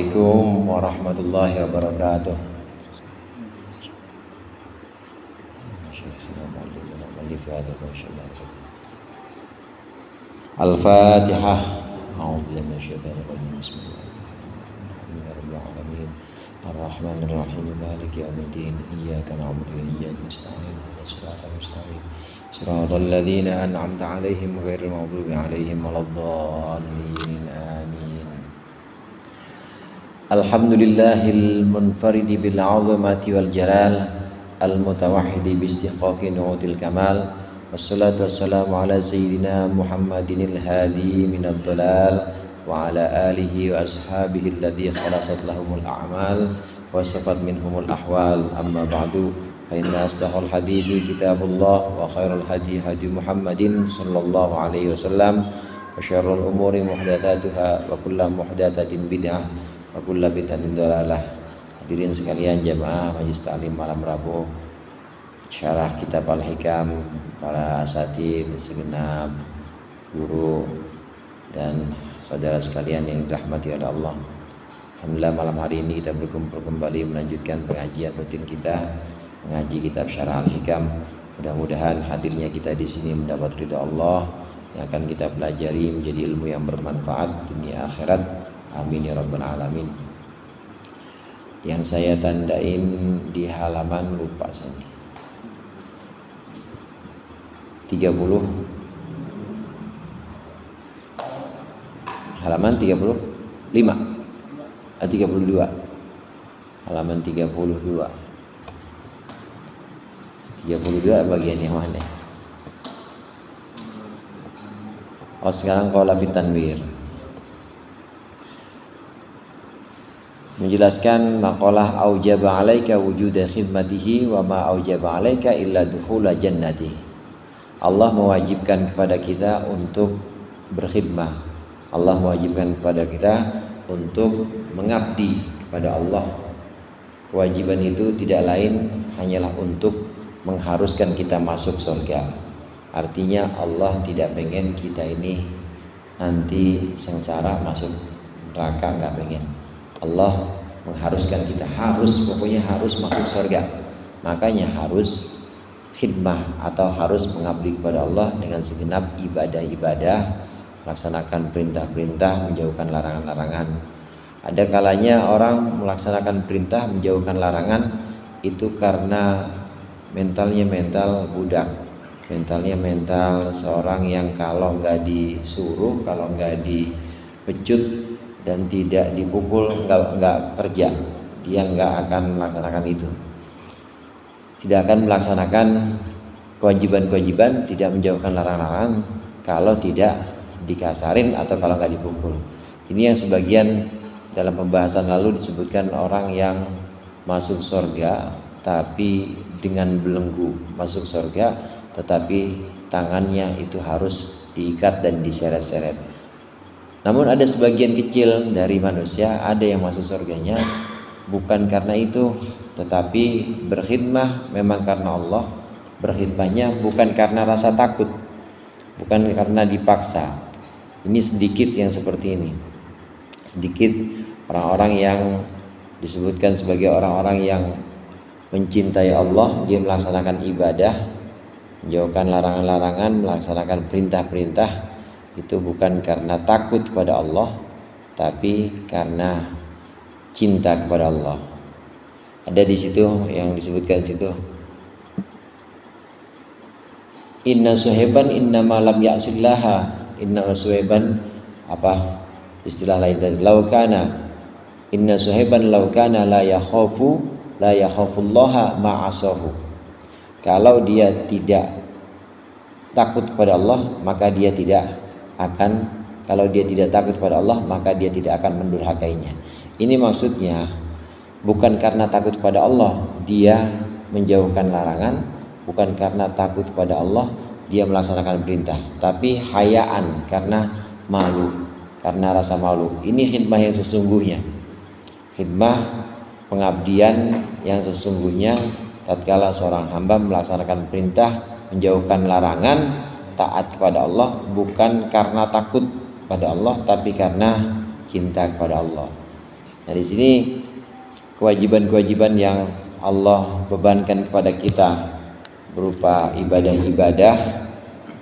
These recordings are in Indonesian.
Assalamualaikum warahmatullahi wabarakatuh. Al-Fatihah. A'udzubillahi minasyaitonir rajim. Bismillahirrahmanirrahim. Ar-Rahmanir-Rahim. Maliki yaumiddin. Iyyaka na'budu wa iyyaka nasta'in. Ihdinas siratal mustaqim. Shiratal ladzina an'amta 'alaihim ghairil maghdubi 'alaihim waladdallin. Amin. Alhamdulillahil munfaridi bil 'azamati wal jalal, al-mutawahhidi bi istiqaqi nu'util kamal. Wassalatu wassalamu ala sayyidina Muhammadinil hadi minad dhalal wa ala alihi wa ashabihi alladhi khalasat lahumul a'mal wa safat minhumul ahwal. Amma ba'du, fa inna asdaqal hadithi kitabullah wa khairul hadi hadi Muhammadin sallallahu alaihi wasallam wa syarrul umuri muhdatsatuha wa kullu muhdatsatin bid'ah wa kullu bid'atin dhalalah. Hadirin sekalian jamaah Majelis Ta'lim malam Rabu, syarah kitab Al-Hikam, para asatidz, segenap guru dan saudara sekalian yang dirahmati oleh Allah. Alhamdulillah malam hari ini kita berkumpul kembali melanjutkan pengajian rutin kita, mengaji kitab Syarah Al-Hikam. Mudah-mudahan hadirnya kita di sini mendapat ridha Allah, yang akan kita pelajari menjadi ilmu yang bermanfaat dunia akhirat. Amin ya rabbal alamin. Yang saya tandain di halaman lupa saya. 30 halaman 35 32 halaman 32 bagian yang mana? Oh, sekarang qala bitanwir menjelaskan maqalah aujaba alaika wujuda khidmatihi wa ma aujaba alaika illa dukhula jannatihi. Allah mewajibkan kepada kita untuk berkhidmah. Allah mewajibkan kepada kita untuk mengabdi kepada Allah. Kewajiban itu tidak lain hanyalah untuk mengharuskan kita masuk surga. Artinya Allah tidak pengen kita ini nanti sengsara masuk neraka, nggak pengen. Allah mengharuskan kita pokoknya harus masuk surga. Makanya harus khidmah atau harus mengabdi kepada Allah dengan segenap ibadah-ibadah, melaksanakan perintah-perintah, menjauhkan larangan-larangan. Ada kalanya orang melaksanakan perintah, menjauhkan larangan itu karena mentalnya mental budak, mentalnya mental seorang yang kalau nggak disuruh, kalau nggak dipecut dan tidak dipukul nggak kerja, dia nggak akan melaksanakan itu. Tidak akan melaksanakan kewajiban-kewajiban, tidak menjauhkan larangan-larangan kalau tidak dikasarin atau kalau nggak dipukul. Ini yang sebagian dalam pembahasan lalu disebutkan orang yang masuk surga tapi dengan belenggu, masuk surga tetapi tangannya itu harus diikat dan diseret-seret. Namun ada sebagian kecil dari manusia, ada yang masuk surganya bukan karena itu, tetapi berkhidmah memang karena Allah. Berkhidmahnya bukan karena rasa takut, bukan karena dipaksa. Ini sedikit yang seperti ini. Sedikit orang-orang yang disebutkan sebagai orang-orang yang mencintai Allah, dia melaksanakan ibadah, menjauhkan larangan-larangan, melaksanakan perintah-perintah, itu bukan karena takut kepada Allah, tapi karena cinta kepada Allah. Ada di situ yang disebutkan di situ. Inna suheban inna malam ya'sillaha. Inna suheban apa istilah lain tadi? Laukana. Inna suheban laukana la yakhafullaha ma'asahu. Kalau dia tidak takut kepada Allah, maka dia tidak akan, kalau dia tidak takut kepada Allah, maka dia tidak akan mendurhakainya. Ini maksudnya bukan karena takut kepada Allah dia menjauhkan larangan, bukan karena takut kepada Allah dia melaksanakan perintah, tapi hayaan, karena malu, karena rasa malu. Ini khidmah yang sesungguhnya, khidmah pengabdian yang sesungguhnya tatkala seorang hamba melaksanakan perintah, menjauhkan larangan, taat kepada Allah, bukan karena takut kepada Allah tapi karena cinta kepada Allah. Nah, di sini kewajiban-kewajiban yang Allah bebankan kepada kita berupa ibadah-ibadah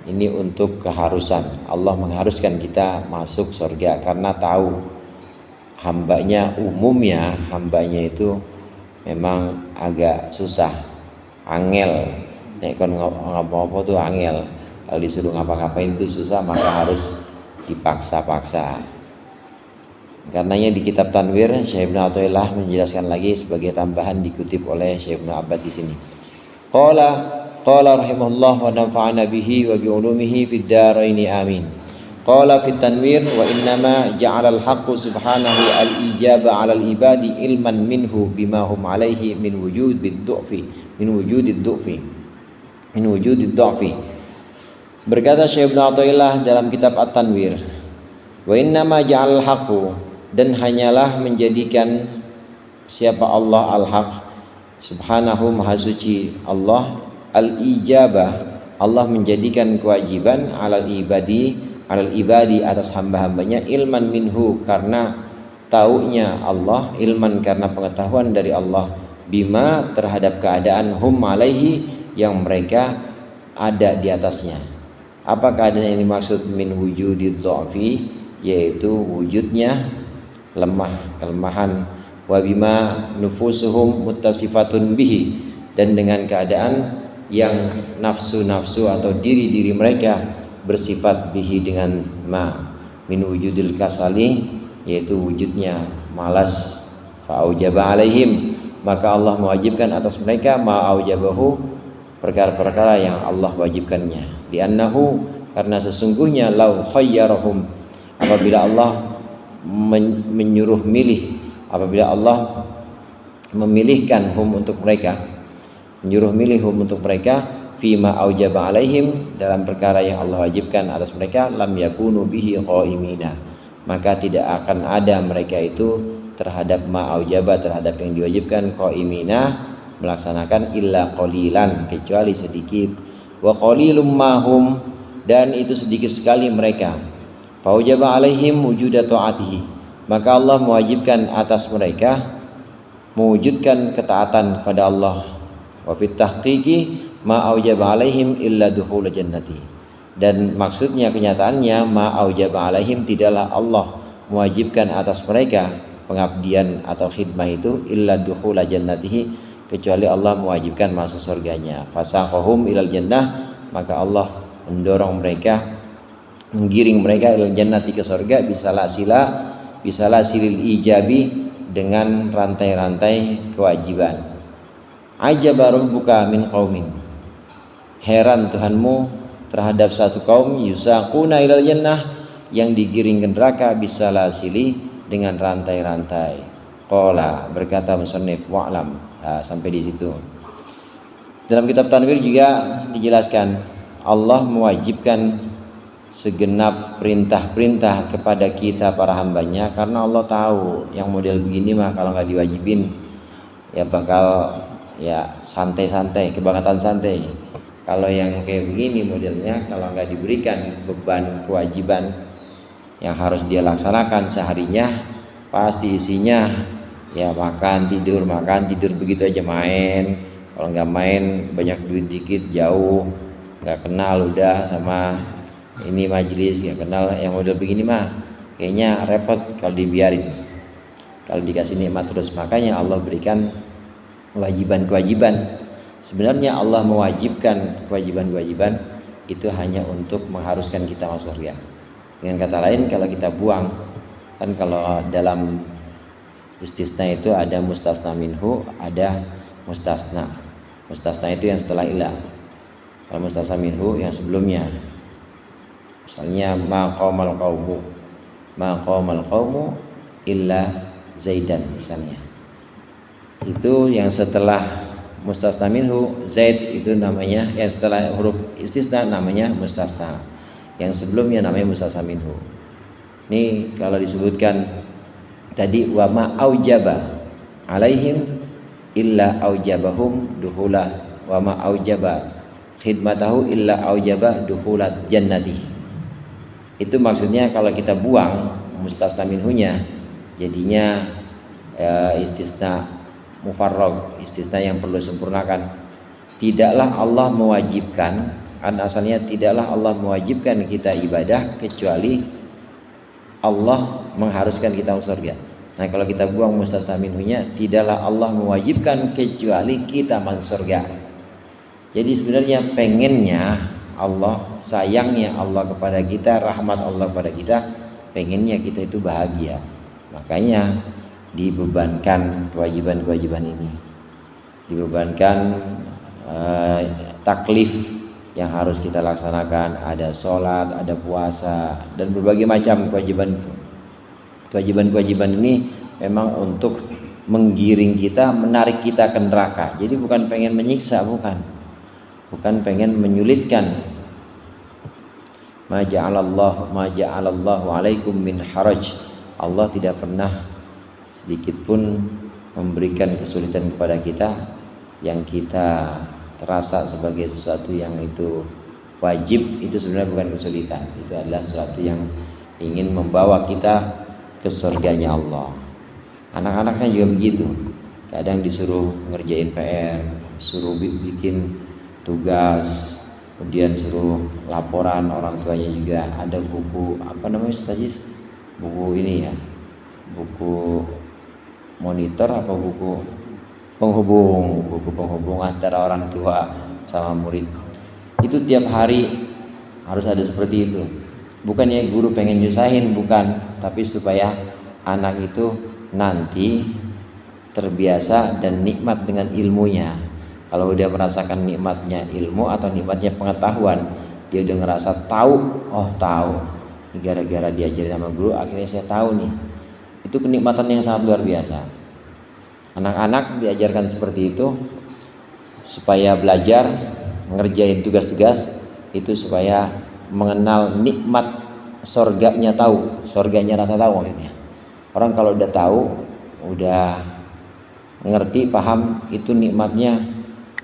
ini untuk keharusan. Allah mengharuskan kita masuk surga karena tahu hambanya, umumnya hambanya itu memang agak susah, angel. Nek kon ngapa-ngapa tuh angel. Kalau disuruh ngapa-ngapain itu susah, maka harus dipaksa-paksa. Karenanya di kitab Tanwir Syekh Ibnu Athaillah menjelaskan lagi sebagai tambahan dikutip oleh Syekh Ibnu Abbad di sini. Qala rahimahullah wa nafa'ana bihi wa bi ulumihi fid dharain amin. Qala fit Tanwir wa innama ja'ala al-haqqu subhanahu al-ijaba 'ala al-ibadi ilman minhu bima hum 'alaihi min wujudid du'fi. Berkata Syekh Ibnu Athaillah dalam kitab At-Tanwir, wa innama ja'al al-haqqu, dan hanyalah menjadikan siapa Allah al-haq subhanahu maha suci Allah, al-ijabah, Allah menjadikan kewajiban alal ibadi atas hamba-hambanya, ilman minhu, karena taunya Allah, ilman karena pengetahuan dari Allah, bima terhadap keadaan, hum alaihi yang mereka ada di atasnya. Apa keadaan yang dimaksud min wujudid dhafi, yaitu wujudnya lemah, kelemahan, wa bima nufusuhum muttasifatun bihi, dan dengan keadaan yang nafsu-nafsu atau diri-diri mereka bersifat bihi dengan ma, min wujudil kasali, yaitu wujudnya malas, fa aujaba alaihim, maka Allah mewajibkan atas mereka ma aujabahu, perkara-perkara yang Allah wajibkannya, li'annahu, karena sesungguhnya lau khayyarahum, apabila Allah menyuruh milih, apabila Allah memilihkan hum untuk mereka, menyuruh milih hum untuk mereka, fima aujaba alaihim, dalam perkara yang Allah wajibkan atas mereka, lam yakunu bihi qaimina, maka tidak akan ada mereka itu terhadap ma aujaba, terhadap yang diwajibkan, qaimina, melaksanakan, illa qalilan, kecuali sedikit, wa qalilum mahum, dan itu sedikit sekali mereka. Faujaba alaihim wujuda ta'atihi, maka Allah mewajibkan atas mereka mewujudkan ketaatan kepada Allah. Wa fit tahqiqi ma aujaba alaihim illa dukhul jannati, dan maksudnya, kenyataannya, ma aujaba alaihim, tidaklah Allah mewajibkan atas mereka pengabdian atau khidmah itu, illa dukhul jannatihi, kecuali Allah mewajibkan masuk surganya. Fasaqahum ilal jannah, maka Allah mendorong mereka, menggiring mereka ilal jannati, ke surga, bisalah silil ijabi, dengan rantai-rantai kewajiban. Ajaba rabbuka min qaumin, heran Tuhanmu terhadap satu kaum, yusaquna ilal jannah, yang digiring ke neraka, bisalah sili, dengan rantai-rantai. Qala, berkata musannif, wa'lam, sampai di situ. Dalam kitab Tanwir juga dijelaskan Allah mewajibkan segenap perintah-perintah kepada kita para hambanya, karena Allah tahu yang model begini mah kalau nggak diwajibin ya bakal ya santai-santai, kebangatan santai. Kalau yang kayak begini modelnya, kalau nggak diberikan beban kewajiban yang harus dia laksanakan seharinya, pasti isinya ya makan tidur begitu aja, main. Kalau nggak main, banyak duit dikit, jauh, nggak kenal udah sama ini majelis, nggak kenal, yang model begini mah kayaknya repot kalau dibiarin, kalau dikasih nikmat terus. Makanya Allah berikan kewajiban-kewajiban. Sebenarnya Allah mewajibkan kewajiban-kewajiban itu hanya untuk mengharuskan kita masuk surga. Dengan kata lain, kalau kita buang, kan kalau dalam istisna itu ada mustasna minhu, ada mustasna. Mustasna itu yang setelah ilah. Kalau mustasna minhu yang sebelumnya, misalnya maqamal qaumu illa zaidan, misalnya, itu yang setelah mustasna minhu, zaid itu namanya, yang setelah huruf istisna namanya mustasna, yang sebelumnya namanya mustasna minhu. Ini kalau disebutkan tadi wa ma aujaba alaihim illa aujabahum dukhula, wa ma aujaba khidmatahu illa aujaba dukhulat jannati. Itu maksudnya kalau kita buang mustasna minhunya, jadinya istisna mufarrag, istisna yang perlu sempurnakan. Tidaklah Allah mewajibkan, asalnya tidaklah Allah mewajibkan kita ibadah kecuali Allah mengharuskan kita masuk surga. Nah, kalau kita buang mustasna minhunya, tidaklah Allah mewajibkan kecuali kita masuk surga. Jadi sebenarnya pengennya Allah, sayangnya Allah kepada kita, rahmat Allah kepada kita, pengennya kita itu bahagia. Makanya dibebankan kewajiban-kewajiban ini, dibebankan taklif yang harus kita laksanakan. Ada sholat, ada puasa, dan berbagai macam kewajiban. Kewajiban-kewajiban ini memang untuk menggiring kita, menarik kita ke neraka. Jadi bukan pengen menyiksa, bukan pengen menyulitkan. Ma ja'alallahu alaikum min haraj. Allah tidak pernah sedikit pun memberikan kesulitan kepada kita yang kita terasa sebagai sesuatu yang itu wajib. Itu sebenarnya bukan kesulitan, itu adalah sesuatu yang ingin membawa kita ke surganya Allah. Anak-anaknya juga begitu, kadang disuruh ngerjain PR, suruh bikin tugas, kemudian suruh laporan orang tuanya juga. Ada buku apa namanya tadi, buku ini ya, buku monitor apa buku penghubung antara orang tua sama murid. Itu tiap hari harus ada seperti itu. Bukannya guru pengen nyusahin, bukan, tapi supaya anak itu nanti terbiasa dan nikmat dengan ilmunya. Kalau udah merasakan nikmatnya ilmu atau nikmatnya pengetahuan, dia udah ngerasa tahu, tahu. Gara-gara diajarin sama guru, akhirnya saya tahu nih. Itu kenikmatan yang sangat luar biasa. Anak-anak diajarkan seperti itu supaya belajar, ngerjain tugas-tugas itu supaya mengenal nikmat surganya tahu, surganya rasa tahu maksudnya. Orang kalau udah tahu, udah ngerti, paham, itu nikmatnya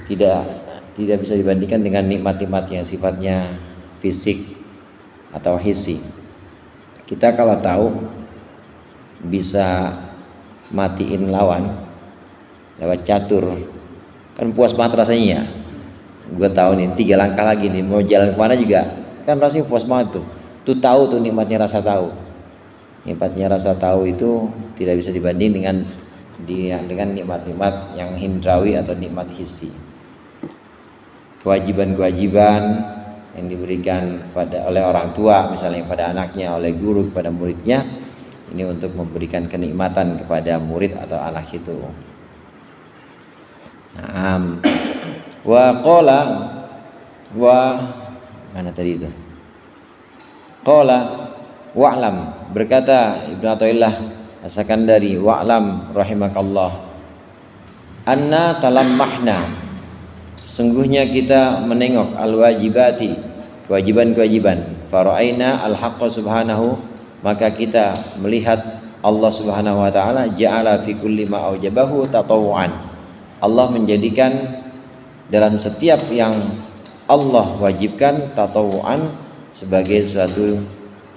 tidak bisa dibandingkan dengan nikmat-nikmat yang sifatnya fisik atau hissi. Kita kalau tahu bisa matiin lawan lewat catur, kan puas banget rasanya ya. Gue tahu nih 3 langkah lagi nih mau jalan kemana juga, kan rasanya puas banget tuh. Tuh tahu tuh nikmatnya rasa tahu. Nikmatnya rasa tahu itu tidak bisa dibanding dengan nikmat-nikmat yang hindrawi atau nikmat hissi. Kewajiban-kewajiban yang diberikan oleh orang tua, misalnya pada anaknya, oleh guru kepada muridnya, ini untuk memberikan kenikmatan kepada murid atau anak itu. Mana tadi itu? Qala wa'lam, berkata Ibnu Athaillah As-Sakandari, wa'lam rahimakallah, anna talammahna, sungguhnya kita menengok al-wajibati, kewajiban-kewajiban, fara'aina al-haqqa subhanahu, maka kita melihat Allah subhanahu wa ta'ala ja'ala fi kulli ma aujabahu tatawu'an, Allah menjadikan dalam setiap yang Allah wajibkan tatawu'an sebagai suatu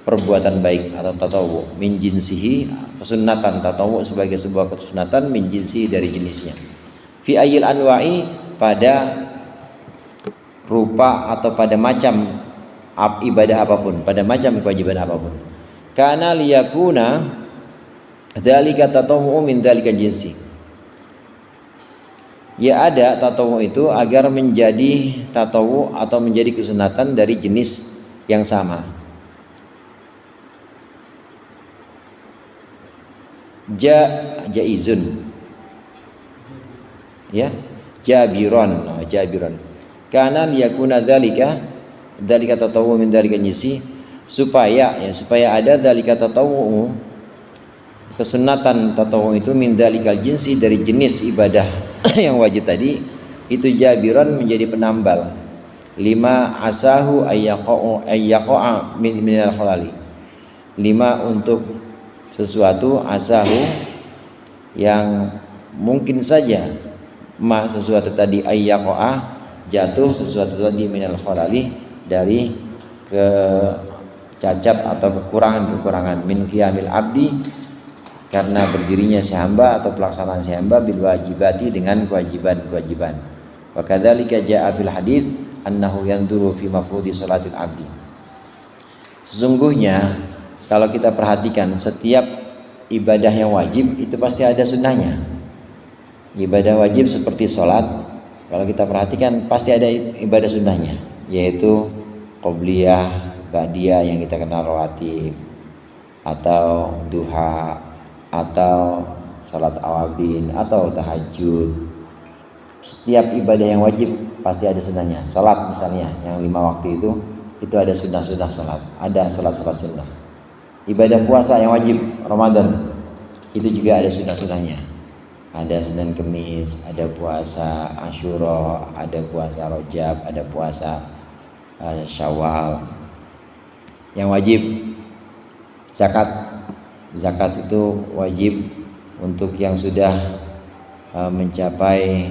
perbuatan baik atau tatawu, min jinsihi, kesunatan. Tatawu sebagai sebuah kesunatan, min jinsihi, dari jenisnya. Fi ayil anwa'i, pada rupa atau pada macam ibadah apapun, pada macam kewajiban apapun. Kana liyakuna dzalika tatawu min dzalika jinsi. Ya ada tatawu itu agar menjadi tatawu atau menjadi kesunatan dari jenis yang sama. Jaizun, ya, jabiron. Kana liyakuna dzalika tatawu min dzalika jinsi, supaya ada dzalika tatawu, kesunatan tatawu itu, min dzalikal jinsi, dari jenis ibadah yang wajib tadi itu, jabiron, menjadi penambal, lima asahu ayyaqa'a minal khalali, lima, untuk sesuatu, asahu, yang mungkin saja, sesuatu tadi, ayyaqa'a, jatuh, sesuatu tadi, minal khalali, dari cacat atau kekurangan, min qiyamil abdi, karena berdirinya si hamba atau pelaksanaan si hamba bil wajibati dengan kewajiban-kewajiban. Wa kadzalika jaa fil hadits annahu yanzuru fi mafrudi salatil abdi. Sesungguhnya kalau kita perhatikan setiap ibadah yang wajib itu pasti ada sunnahnya. Ibadah wajib seperti sholat, kalau kita perhatikan pasti ada ibadah sunnahnya, yaitu qobliyah, ba'diyah yang kita kenal rawatib, atau duha, atau sholat awabin, atau tahajud. Setiap ibadah yang wajib pasti ada sunnahnya. Sholat misalnya yang 5 waktu itu ada sunnah-sunnah sholat, ada sholat-sholat sunnah. Ibadah puasa yang wajib Ramadan itu juga ada sunnah-sunnahnya. Ada Senin Kemis, ada puasa Asyura, ada puasa Rajab, ada puasa Syawal. Yang wajib zakat itu wajib untuk yang sudah mencapai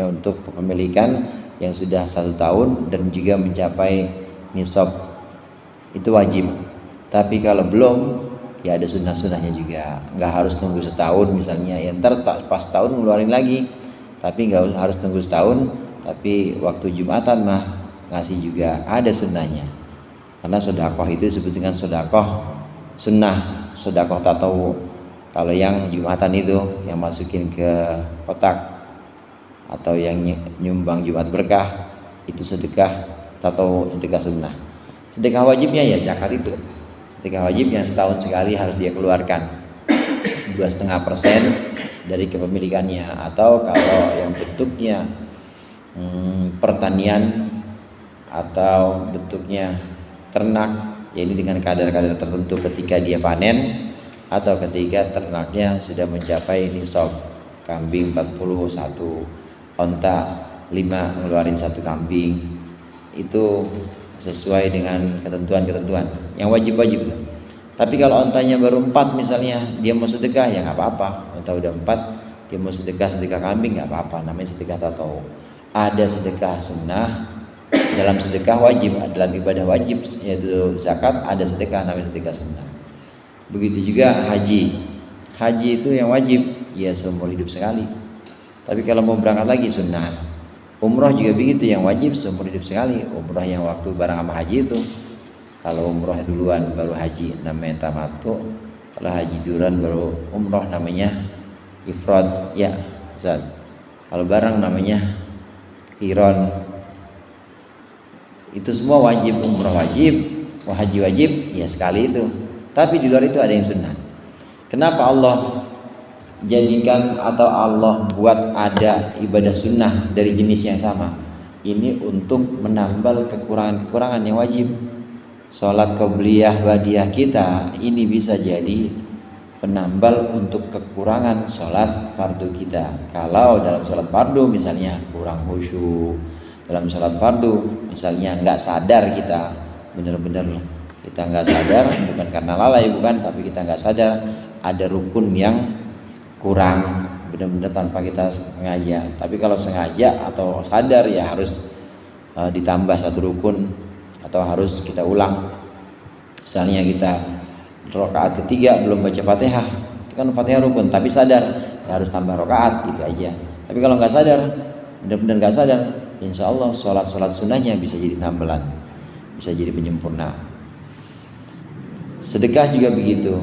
untuk kepemilikan yang sudah 1 tahun dan juga mencapai nisab, itu wajib. Tapi kalau belum, ya ada sunnah-sunnahnya juga. Nggak harus tunggu setahun misalnya, ya ntar pas tahun ngeluarin lagi. Tapi nggak harus tunggu setahun. Tapi waktu Jumatan mah ngasih juga, ada sunnahnya. Karena sedekah itu disebut dengan sedekah sunnah, sedekah tatawu. Kalau yang Jumatan itu yang masukin ke kotak atau yang nyumbang Jumat berkah, itu sedekah tatawu, sedekah sunnah. Sedekah wajibnya ya zakat itu. Sedekah wajib yang setahun sekali harus dia keluarkan 2,5% dari kepemilikannya. Atau kalau yang bentuknya pertanian atau bentuknya ternak, yaitu dengan kadar-kadar tertentu ketika dia panen atau ketika ternaknya sudah mencapai nisab. Kambing 41, onta 5 ngeluarin 1 kambing, itu sesuai dengan ketentuan-ketentuan yang wajib-wajib. Tapi kalau ontanya baru 4 misalnya, dia mau sedekah ya nggak apa-apa. Onta udah 4, dia mau sedekah kambing nggak apa-apa, namanya sedekah tatawu. Ada sedekah sunnah dalam sedekah wajib, dalam ibadah wajib yaitu zakat, ada sedekah namanya sedekah sunnah. Begitu juga haji itu yang wajib ya seumur hidup sekali. Tapi kalau mau berangkat lagi sunnah. Umroh juga begitu, yang wajib seumur hidup sekali. Umroh yang waktu bareng sama haji itu, kalau umroh duluan baru haji namanya tamattu, kalau haji duluan baru umroh namanya ifrad ya Ustaz. Kalau bareng namanya qiran. Itu semua wajib, umroh wajib, haji wajib ya sekali itu. Tapi di luar itu ada yang sunnah. Kenapa Allah jadikan atau Allah buat ada ibadah sunnah dari jenis yang sama? Ini untuk menambal kekurangan-kekurangan yang wajib. Sholat qobliyah ba'diyah kita ini bisa jadi penambal untuk kekurangan sholat fardu kita. Kalau dalam sholat fardu misalnya kurang khusyuk, dalam sholat fardu misalnya nggak sadar, kita benar-benar kita nggak sadar, bukan karena lalai, bukan, tapi kita nggak sadar ada rukun yang kurang, benar-benar tanpa kita sengaja. Tapi kalau sengaja atau sadar ya harus ditambah 1 rukun atau harus kita ulang. Misalnya kita rakaat ketiga belum baca Fatihah, itu kan Fatihah rukun, tapi sadar ya harus tambah rakaat, gitu aja. Tapi kalau nggak sadar, benar-benar nggak sadar, insya Allah sholat sunnahnya bisa jadi tambalan, bisa jadi penyempurna. Sedekah juga begitu,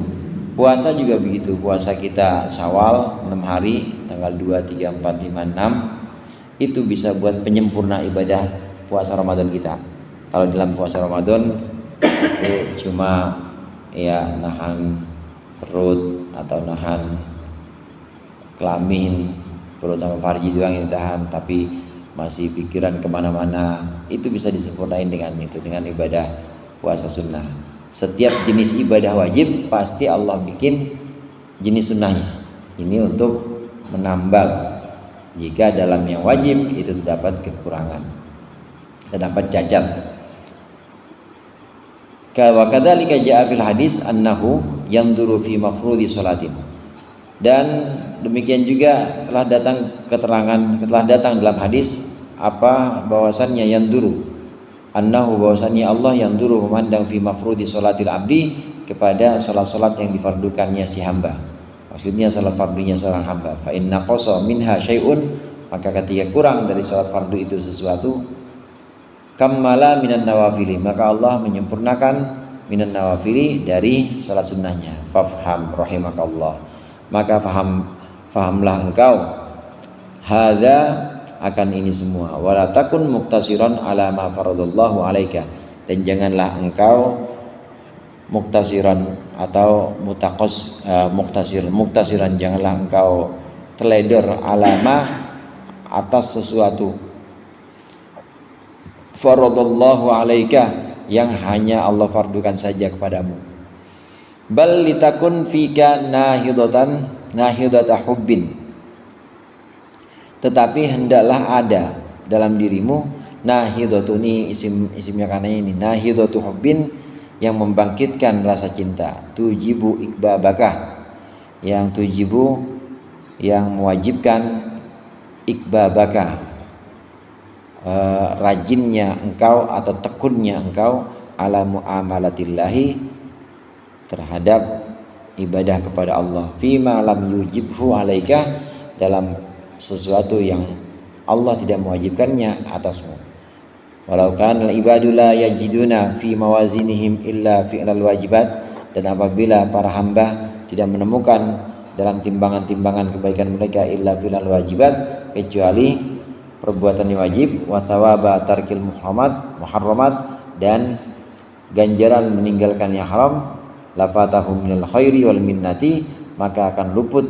puasa juga begitu. Puasa kita Syawal 6 hari, tanggal 2, 3, 4, 5, 6, itu bisa buat penyempurna ibadah puasa Ramadan kita. Kalau dalam puasa Ramadan itu cuma ya nahan perut atau nahan kelamin, perut sama farji doang yang ditahan, tapi masih pikiran kemana-mana, itu bisa disempurnain dengan itu, dengan ibadah puasa sunnah. Setiap jenis ibadah wajib pasti Allah bikin jenis sunnahnya. Ini untuk menambal jika dalam yang wajib itu terdapat kekurangan, terdapat cacat. Wa kadzalika jaa fil hadis annahu yanzuru fi mafrudi sholatin. Dan demikian juga telah datang dalam hadis bahwasannya yanzuru, annahu bahwasannya Allah yanzuru memandang fi mafrudi sholatil abdi, kepada salat-salat yang difardukannya si hamba. Maksudnya salat fardunya seorang hamba. Fa inna qasa minha syai'un, maka ketika kurang dari salat fardu itu sesuatu, kammala minan nawafili, maka Allah menyempurnakan minan nawafili dari salat sunnahnya. Fafham rahimakallah, maka fahamlah engkau hadza akan ini semua, wala takun muktasiran ala ma faradallahu alaika, dan janganlah engkau muktasiran atau muktasiran, janganlah engkau teledor alama atas sesuatu faradallahu alaika yang hanya Allah fardukan saja kepadamu. Bal litakun fika nahidata hubbin, tetapi hendaklah ada dalam dirimu nahidatu, ini isimnya karena ini nahidatu hubbin, yang membangkitkan rasa cinta, tujibu ikbabaka, yang tujibu yang mewajibkan ikbabaka, rajinnya engkau atau tekunnya engkau ala muamalatillahi, terhadap ibadah kepada Allah, fima lam yujibhu alaika, dalam sesuatu yang Allah tidak mewajibkannya atasmu. Walau kana al-ibadu la yajiduna fi mawazinihim illa fi'lal wajibat, dan apabila para hamba tidak menemukan dalam timbangan-timbangan kebaikan mereka illa fi'lal wajibat, kecuali perbuatan yang wajib, wa thawaba tarkil muharramat, dan ganjaran meninggalkan yang haram, lafatahum minal khairi wal minnati, maka akan luput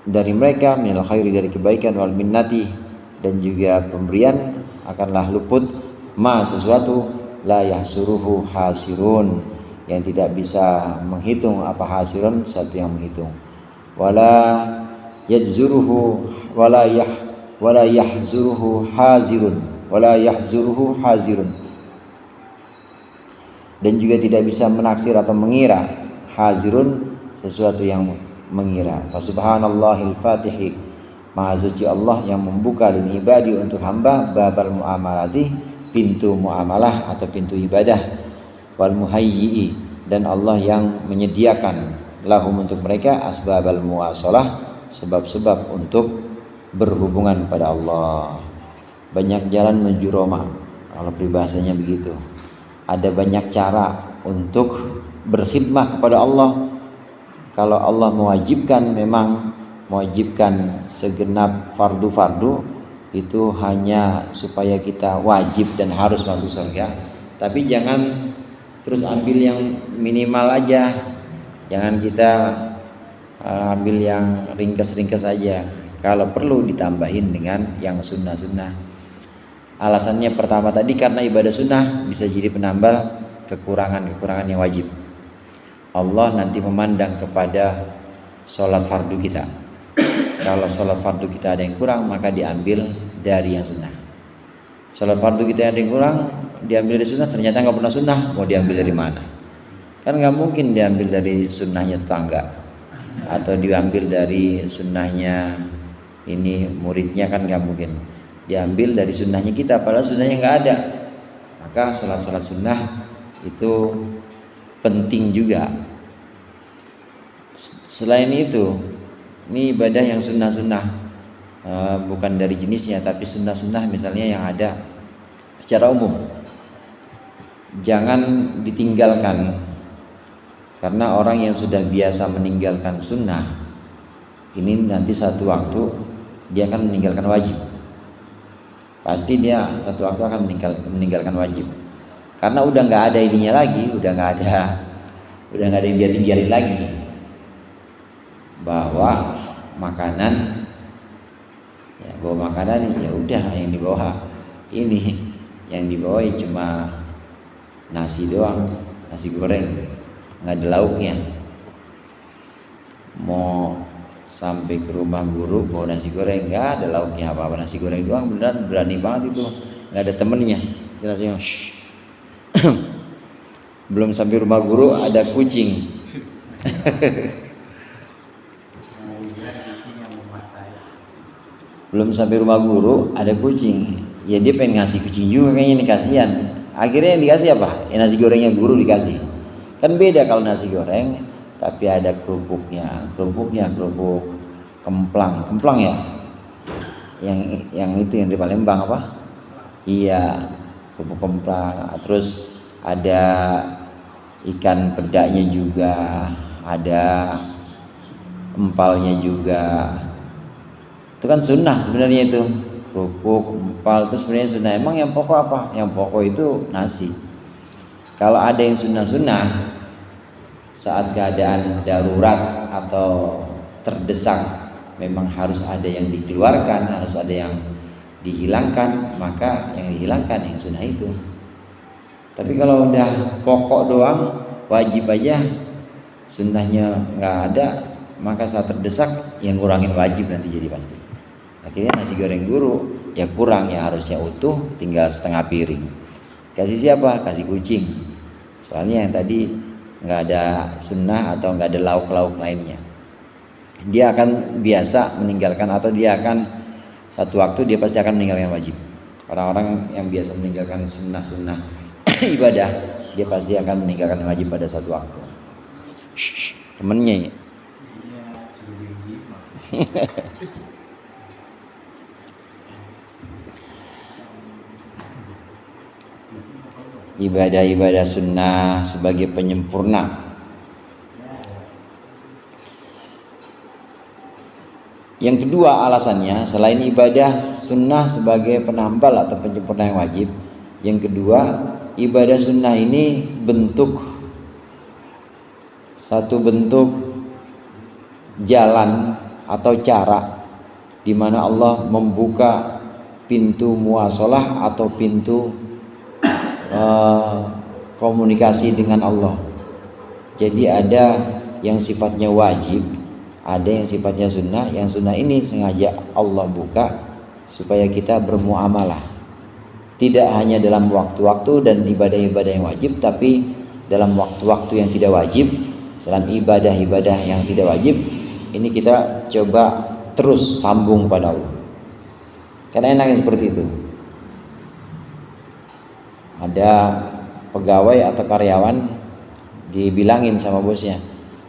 dari mereka minal khairi, dari kebaikan, wal minnati, dan juga pemberian, akanlah luput ma sesuatu la yahsuruhu hasirun, yang tidak bisa menghitung apa hasirun, satu yang menghitung, wala yahzuruhu hazirun, dan juga tidak bisa menaksir atau mengira, hazirun sesuatu yang mengira. Fa subhanallahil fatihi, Maha suci Allah yang membuka lil ibadi untuk hamba babal muamalati, pintu muamalah atau pintu ibadah, wal muhayyi, dan Allah yang menyediakan lahum untuk mereka asbabal muasalah, sebab-sebab untuk berhubungan pada Allah. Banyak jalan menuju Roma, kalau peribahasanya begitu. Ada banyak cara untuk berkhidmah kepada Allah. Kalau Allah mewajibkan segenap fardu-fardu itu hanya supaya kita wajib dan harus masuk surga, tapi jangan terus ambil yang minimal aja, jangan kita ambil yang ringkes-ringkes aja. Kalau perlu ditambahin dengan yang sunnah-sunnah. Alasannya pertama tadi karena ibadah sunnah bisa jadi penambal kekurangan yang wajib. Allah nanti memandang kepada sholat fardu kita. Kalau sholat fardu kita ada yang kurang, maka diambil dari yang sunnah. Sholat fardu kita ada yang kurang, diambil dari sunnah, ternyata nggak pernah sunnah, mau diambil dari mana? Kan nggak mungkin diambil dari sunnahnya tetangga, atau diambil dari sunnahnya ini muridnya, kan nggak mungkin. Diambil dari sunnahnya kita, padahal sunnahnya nggak ada. Maka sholat sunnah itu penting juga. Selain itu, ini ibadah yang sunnah-sunnah, bukan dari jenisnya, tapi sunnah-sunnah misalnya yang ada secara umum, jangan ditinggalkan, karena orang yang sudah biasa meninggalkan sunnah ini nanti satu waktu dia akan meninggalkan wajib. Pasti dia satu waktu akan meninggalkan wajib, karena udah nggak ada ininya lagi, udah nggak ada yang dia tinggalin lagi. Bawa makanan, ya bawa makanan, ya udah yang dibawa ini, yang dibawa cuma nasi doang, nasi goreng, nggak ada lauknya. Mau sampai ke rumah guru bawa nasi goreng, nggak ada lauknya apa-apa, nasi goreng doang, beneran berani banget itu, nggak ada temennya. Jelasnya, belum sampai rumah guru ada kucing. Belum sampai rumah guru ada kucing, ya dia pengen ngasih kucing juga kayaknya, ini kasihan. Akhirnya yang dikasih apa? Ya nasi gorengnya guru dikasih. Kan beda kalau nasi goreng tapi ada kerupuknya, kerupuk kemplang ya, yang itu yang di Palembang apa? Iya, kerupuk kemplang. Terus ada ikan pedaknya juga, ada empalnya juga. Itu kan sunnah sebenarnya itu, kerupuk, empal itu sebenarnya sunnah. Emang yang pokok apa? Yang pokok itu nasi. Kalau ada yang sunnah-sunnah saat keadaan darurat atau terdesak, memang harus ada yang dikeluarkan, harus ada yang dihilangkan, maka yang dihilangkan yang sunnah itu. Tapi kalau udah pokok doang, wajib aja, sunnahnya nggak ada, maka saat terdesak yang ngurangin wajib nanti jadi pasti. Akhirnya nasi goreng guru ya kurang, ya harusnya utuh tinggal setengah piring. Kasih siapa? Kasih kucing. Soalnya yang tadi nggak ada sunnah atau nggak ada lauk-lauk lainnya. Dia akan biasa meninggalkan, atau dia akan satu waktu dia pasti akan meninggalkan wajib. Orang-orang yang biasa meninggalkan sunnah-sunnah ibadah, dia pasti akan meninggalkan wajib pada satu waktu. Temennya ya. Ibadah-ibadah sunnah sebagai penyempurna. Yang kedua alasannya, selain ibadah sunnah sebagai penambal atau penyempurna yang wajib, yang kedua, ibadah sunnah ini satu bentuk jalan atau cara di mana Allah membuka pintu muwasalah atau pintu komunikasi dengan Allah. Jadi ada yang sifatnya wajib, ada yang sifatnya sunnah. Yang sunnah ini sengaja Allah buka supaya kita bermuamalah, tidak hanya dalam waktu-waktu dan ibadah-ibadah yang wajib, tapi dalam waktu-waktu yang tidak wajib, dalam ibadah-ibadah yang tidak wajib. Ini kita coba terus sambung pada Allah, karena enaknya seperti itu. Ada pegawai atau karyawan dibilangin sama bosnya,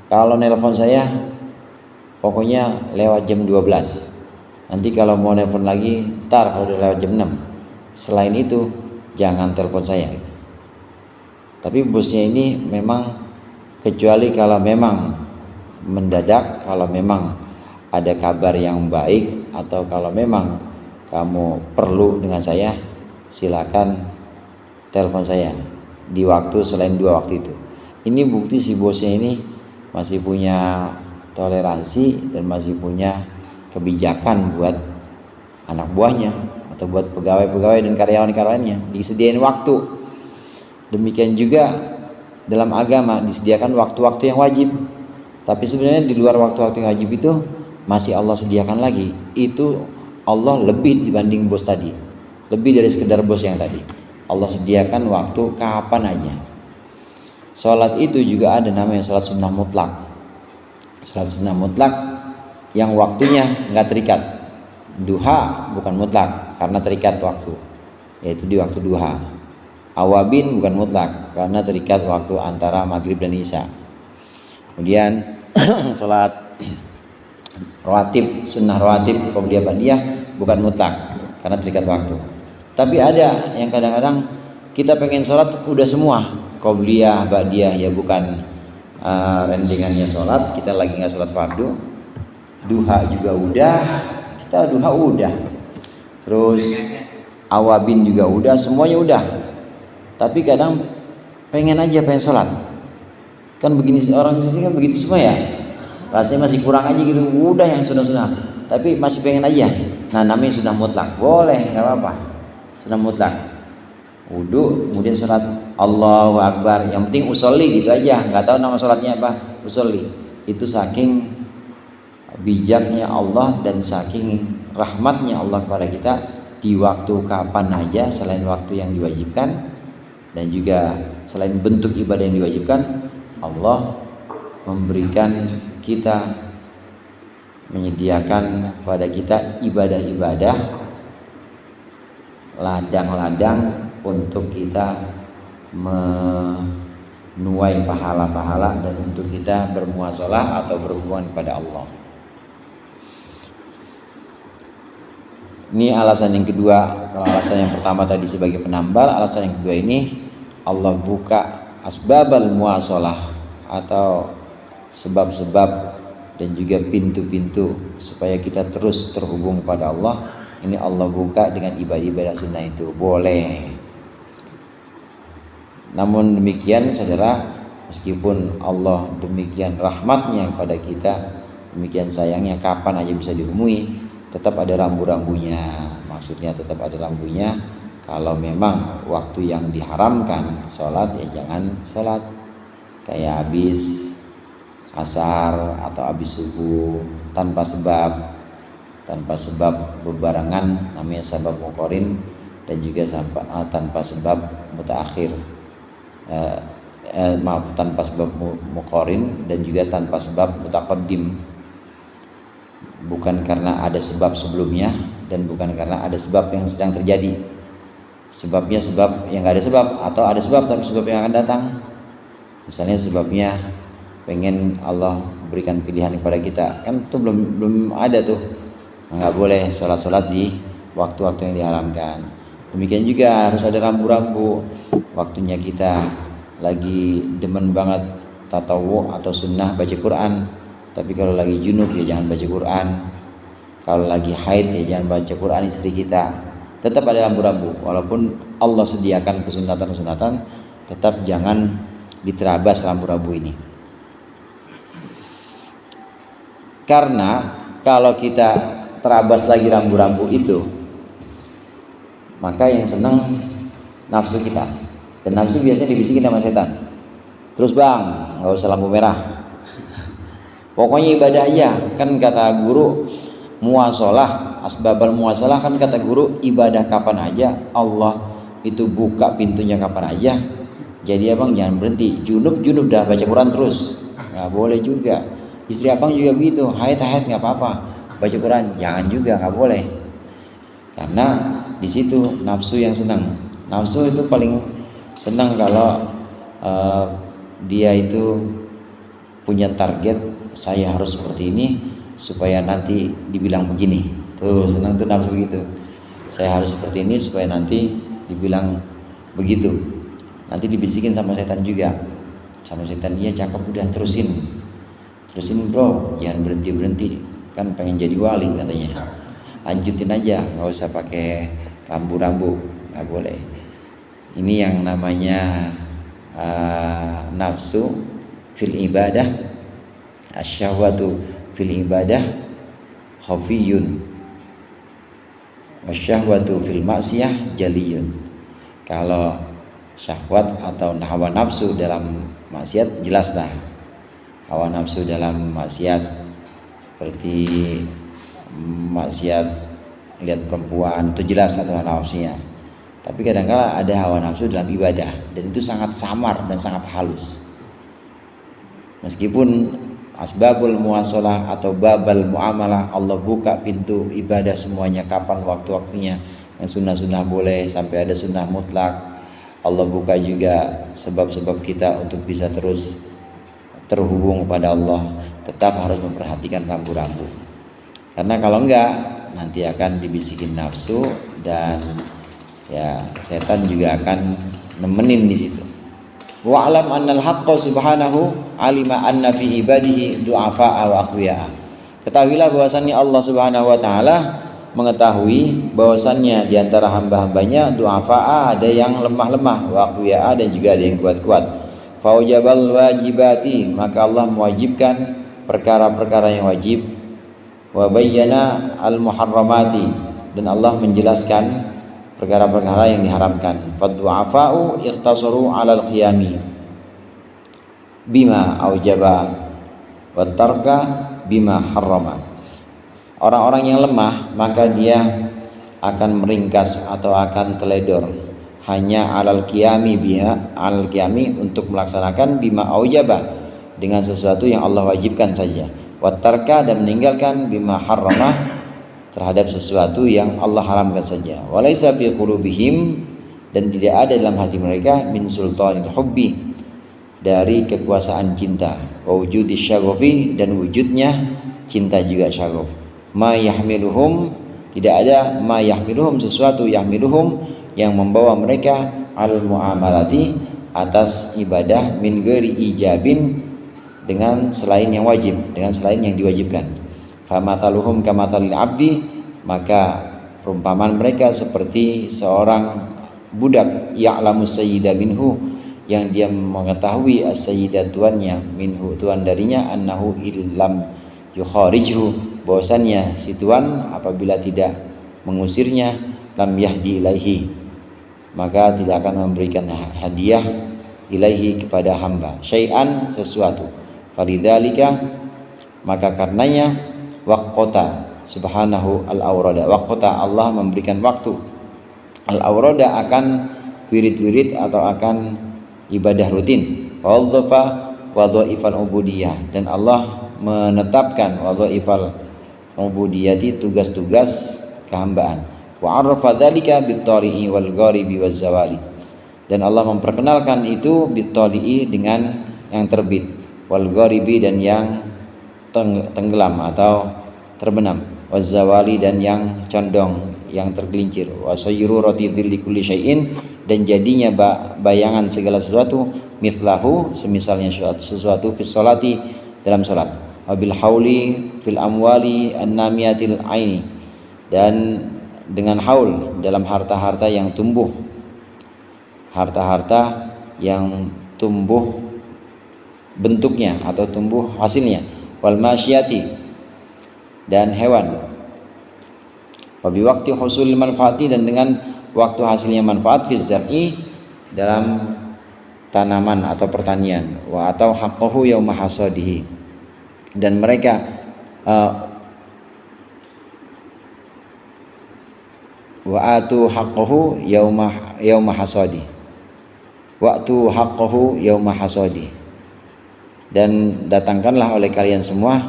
kalau nelpon saya pokoknya lewat jam 12. Nanti kalau mau nelpon lagi ntar kalau udah lewat jam 6. Selain itu jangan telepon saya. Tapi bosnya ini memang, kecuali kalau memang mendadak, kalau memang ada kabar yang baik, atau kalau memang kamu perlu dengan saya, silakan telepon saya di waktu selain 2 waktu itu. Ini bukti si bosnya ini masih punya toleransi dan masih punya kebijakan buat anak buahnya atau buat pegawai-pegawai dan karyawan-karyawannya, disediain waktu. Demikian juga dalam agama disediakan waktu-waktu yang wajib. Tapi sebenarnya di luar waktu-waktu yang wajib itu masih Allah sediakan lagi. Itu Allah lebih dibanding bos tadi, lebih dari sekedar bos yang tadi. Allah sediakan waktu kapan aja. Sholat itu juga ada namanya sholat sunnah mutlak. Sholat sunnah mutlak yang waktunya nggak terikat. Duha bukan mutlak karena terikat waktu, yaitu di waktu duha. Awabin bukan mutlak karena terikat waktu antara maghrib dan isya. Kemudian sholat rawatib, sunnah rawatib, qobliyah ba'diyah bukan mutlak karena terikat waktu. Tapi ada yang kadang-kadang kita pengen sholat udah semua, qobliyah ba'diyah, ya bukan rendingannya sholat, kita lagi nggak sholat fardu. Duha juga udah, kita duha udah, terus awabin juga udah, semuanya udah. Tapi kadang pengen sholat. Kan begini, orang di sini kan begitu semua ya. Rasanya masih kurang aja gitu, udah yang sunnah-sunnah, tapi masih pengen aja. Nah namanya sunnah mutlak, boleh, nggak apa-apa. Sunnah mutlak, wudu, kemudian sholat Allahu Akbar, yang penting usolli gitu aja, nggak tahu nama sholatnya apa, usolli. Itu saking bijaknya Allah dan saking rahmatnya Allah kepada kita, di waktu kapan aja selain waktu yang diwajibkan, dan juga selain bentuk ibadah yang diwajibkan, Allah memberikan kita, menyediakan pada kita ibadah-ibadah, ladang-ladang untuk kita menuai pahala-pahala dan untuk kita bermuasalah atau berhubungan kepada Allah. Ini alasan yang kedua. Kalau alasan yang pertama tadi sebagai penambal, alasan yang kedua ini Allah buka asbabal muasalah atau sebab-sebab dan juga pintu-pintu supaya kita terus terhubung pada Allah. Ini Allah buka dengan ibadah-ibadah sunnah itu boleh. Namun demikian saudara, meskipun Allah demikian rahmatnya kepada kita, demikian sayangnya, kapan aja bisa dihubungi, tetap ada rambu-rambunya. Maksudnya tetap ada rambunya. Kalau memang waktu yang diharamkan sholat, ya jangan sholat. Kayak habis asar atau habis subuh tanpa sebab berbarengan, namanya sabab muqarin, dan juga tanpa sebab mutaakhir. Tanpa sebab muqarin dan juga tanpa sebab mutaqaddim. Bukan karena ada sebab sebelumnya dan bukan karena ada sebab yang sedang terjadi. Sebabnya sebab yang gak ada sebab, atau ada sebab tapi sebab yang akan datang. Misalnya sebabnya pengen Allah berikan pilihan kepada kita, kan itu belum ada tuh. Nggak boleh sholat di waktu-waktu yang diharamkan. Demikian juga harus ada rambu-rambu. Waktunya kita lagi demen banget tatawu atau sunnah baca Quran, tapi kalau lagi junub ya jangan baca Quran. Kalau lagi haid ya jangan baca Quran istri kita. Tetap ada rambu-rambu. Walaupun Allah sediakan kesunatan-kesunatan, tetap jangan diterabas rambu-rambu ini. Karena kalau kita terabas lagi rambu-rambu itu, maka yang senang nafsu kita. Dan nafsu biasanya dibisikin sama setan. Terus bang, nggak usah lampu merah. Pokoknya ibadah aja. Kan kata guru, muasalah, asbabal muasalah, kan kata guru, ibadah kapan aja, Allah itu buka pintunya kapan aja. Jadi abang jangan berhenti. Junub dah baca Quran terus. Nggak boleh juga. Istri abang juga begitu, haid nggak apa-apa, baca Quran jangan juga, nggak boleh. Karena di situ nafsu yang senang. Nafsu itu paling senang kalau dia itu punya target, saya harus seperti ini supaya nanti dibilang begini. Tuh senang tuh nafsu begitu. Saya harus seperti ini supaya nanti dibilang begitu. Nanti dibisikin sama setan juga. Sama setan, iya cakep, udah terusin bro, jangan berhenti, kan pengen jadi wali katanya, lanjutin aja, nggak usah pakai rambu-rambu, nggak boleh. Ini yang namanya nafsu fil ibadah, asyahwatu fil ibadah khafiyun, wasyahwatu fil maksiyah jaliyun. Kalau syahwat atau hawa nafsu dalam maksiat jelas lah. Hawa nafsu dalam maksiat seperti maksiat lihat perempuan itu jelas atau nafsunya. Tapi kadang-kala ada hawa nafsu dalam ibadah dan itu sangat samar dan sangat halus. Meskipun asbabul muasalah atau babal muamalah Allah buka pintu ibadah semuanya kapan waktu-waktunya. Yang sunnah-sunnah boleh sampai ada sunnah mutlak. Allah buka juga sebab-sebab kita untuk bisa terus terhubung pada Allah. Tetap harus memperhatikan rambu-rambu. Karena kalau enggak nanti akan dibisikin nafsu dan ya setan juga akan nemenin di situ. Wa alam annal haqqa subhanahu alima anna fi ibadihi du'afa wa aqwiya. Ketahuilah bahwasannya Allah Subhanahu wa taala mengetahui bahwasannya di antara hamba-hambanya du'afa, ada yang lemah-lemah, wa aqwiya, dan juga ada yang kuat-kuat. Faujabal wajibati, maka Allah mewajibkan perkara-perkara yang wajib. Wa bayyana al muharramati, dan Allah menjelaskan perkara-perkara yang diharamkan. Faddu'afa'u iqtasaru 'alal qiyami bima aujaba wa tarka bima harrama. Orang-orang yang lemah maka dia akan meringkas atau akan teledor hanya alal qiyami untuk melaksanakan bima aujaba, dengan sesuatu yang Allah wajibkan saja, watarka, dan meninggalkan bima harrama, terhadap sesuatu yang Allah haramkan saja. Walaisa fi qulubihim, dan tidak ada dalam hati mereka min sultanil hubbi, dari kekuasaan cinta, wa wujudi syaghafi, dan wujudnya cinta juga syagaf. Ma yahmiluhum, tidak ada ma yahmiluhum, sesuatu yahmiluhum yang membawa mereka al muamalati, atas ibadah, min ghairi ijabin, dengan selain yang wajib, dengan selain yang diwajibkan. Fa mathaluhum kamathalil abdi, maka perumpamaan mereka seperti seorang budak, ya'lamu sayyida minhu, yang dia mengetahui as-sayyidah, tuannya, minhu, tuan darinya, annahu illam yukharijhu, bahwasannya si tuan apabila tidak mengusirnya, lam yahdi ilaihi, maka tidak akan memberikan hadiah ilaihi, kepada hamba, syai'an, sesuatu. Falidzalika, maka karenanya, waqata subhanahu al-awrada, waqata, Allah memberikan waktu, al-awrada, akan wirid-wirid atau akan ibadah rutin, wadhafa wadhaifal ubudiyah, dan Allah menetapkan wadhaifal ubudiyati, tugas-tugas kehambaan. Wa arrafa dzalika bit-tari'i wal gharibi waz zawali, dan Allah memperkenalkan itu bit-tari'i, dengan yang terbit, wal gharibi, dan yang tenggelam atau terbenam, waz zawali, dan yang condong, yang tergelincir, wa sayyururati dzilli kulli syai'in, dan jadinya bayangan segala sesuatu, mithlahu, semisalnya sesuatu, fis sholati, dalam salat, wabil hauli fil amwali annamiyatil aini, dan dengan haul dalam harta-harta yang tumbuh, harta-harta yang tumbuh bentuknya atau tumbuh hasilnya, wal masyiyati, dan hewan, wabi waktu husul manfaati, dan dengan waktu hasilnya manfaat, fi zar'i, dalam tanaman atau pertanian, wa atau haqqahu yauma hasadihi, dan mereka wa atu haqqahu yauma hasadi, waktu haqqahu yauma hasadi, dan datangkanlah oleh kalian semua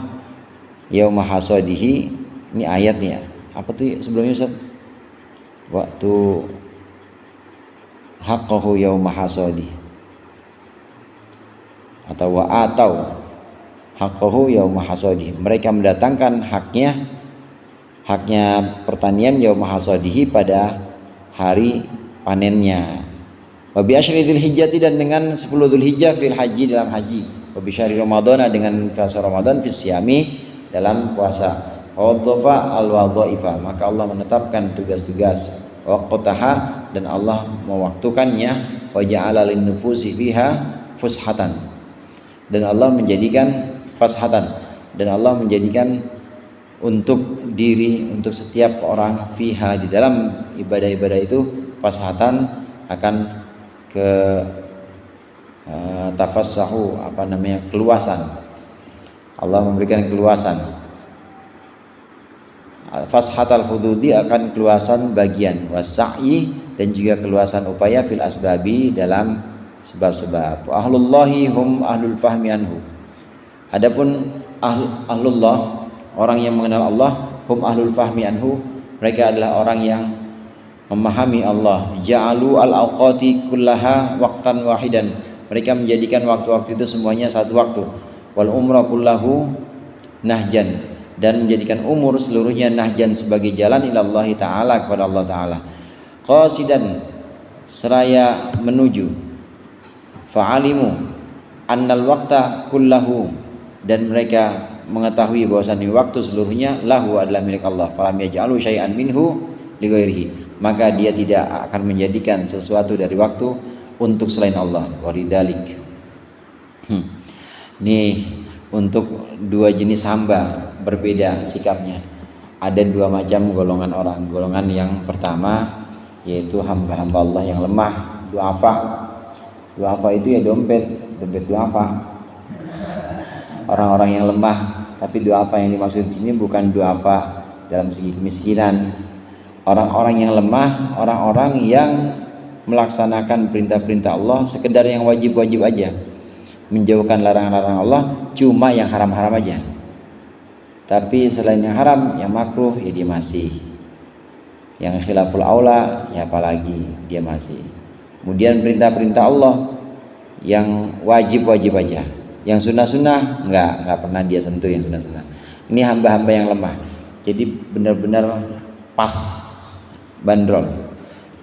yauma hasadihi. Ini ayatnya apa tuh sebelumnya Ustaz? Waktu haqqahu yauma hasadi, atau wa atau haqqahu yauma hasadi, mereka mendatangkan haknya pertanian yauma hasadihi, pada hari panennya. Wa bi asyri dzulhijjati, dan dengan 10 Dzulhijjah, fil haji, dalam haji, wa bi syahri ramadhana, dengan puasa Ramadan, fis siyami, dalam puasa, wa wadhafa al wadhaifa, maka Allah menetapkan tugas-tugas, waqtaha, dan Allah mewaktukannya, wa ja'ala lin nufusi fiha fushatan, dan Allah menjadikan fashatan, dan Allah menjadikan untuk diri, untuk setiap orang, fiha, di dalam ibadah-ibadah itu, fashatan, akan ke tafassahu, keluasan. Allah memberikan keluasan, fashatal hududi, akan keluasan bagian, wasai, dan juga keluasan upaya, fil asbabi, dalam sebab-sebab. Ahlullahi hum ahlul fahmi anhu, adapun ahlullah, orang yang mengenal Allah, hum ahlul fahmi anhu, mereka adalah orang yang memahami Allah. Ja'alu al-awqati kullaha waqtan wahidan, mereka menjadikan waktu-waktu itu semuanya satu waktu. Wal umra kullahu nahjan, dan menjadikan umur seluruhnya nahjan, sebagai jalan ilallahi ta'ala, kepada Allah ta'ala. Qasidan, seraya menuju. Fa'alimu annal waqta kullahu, dan mereka mengetahui bahwasannya waktu seluruhnya lahu, adalah milik Allah. Falam yaj'alu syai'an minhu li ghairihi, maka dia tidak akan menjadikan sesuatu dari waktu untuk selain Allah. Walidzalik, nih untuk dua jenis hamba berbeda sikapnya. Ada dua macam golongan orang. Golongan yang pertama yaitu hamba-hamba Allah yang lemah, du'afa. Du'afa itu ya dompet du'afa. Orang-orang yang lemah. Tapi du'afa yang dimaksud di sini bukan du'afa dalam segi kemiskinan. Orang-orang yang lemah, orang-orang yang melaksanakan perintah-perintah Allah sekedar yang wajib-wajib aja, menjauhkan larangan-larangan Allah, cuma yang haram-haram aja. Tapi selain yang haram, yang makruh, ya dia masih. Yang khilaful aula, ya apalagi dia masih. Kemudian perintah-perintah Allah Yang wajib-wajib aja. Yang sunnah-sunnah nggak pernah dia sentuh yang sunnah-sunnah. Ini hamba-hamba yang lemah. Jadi benar-benar pas bandrol.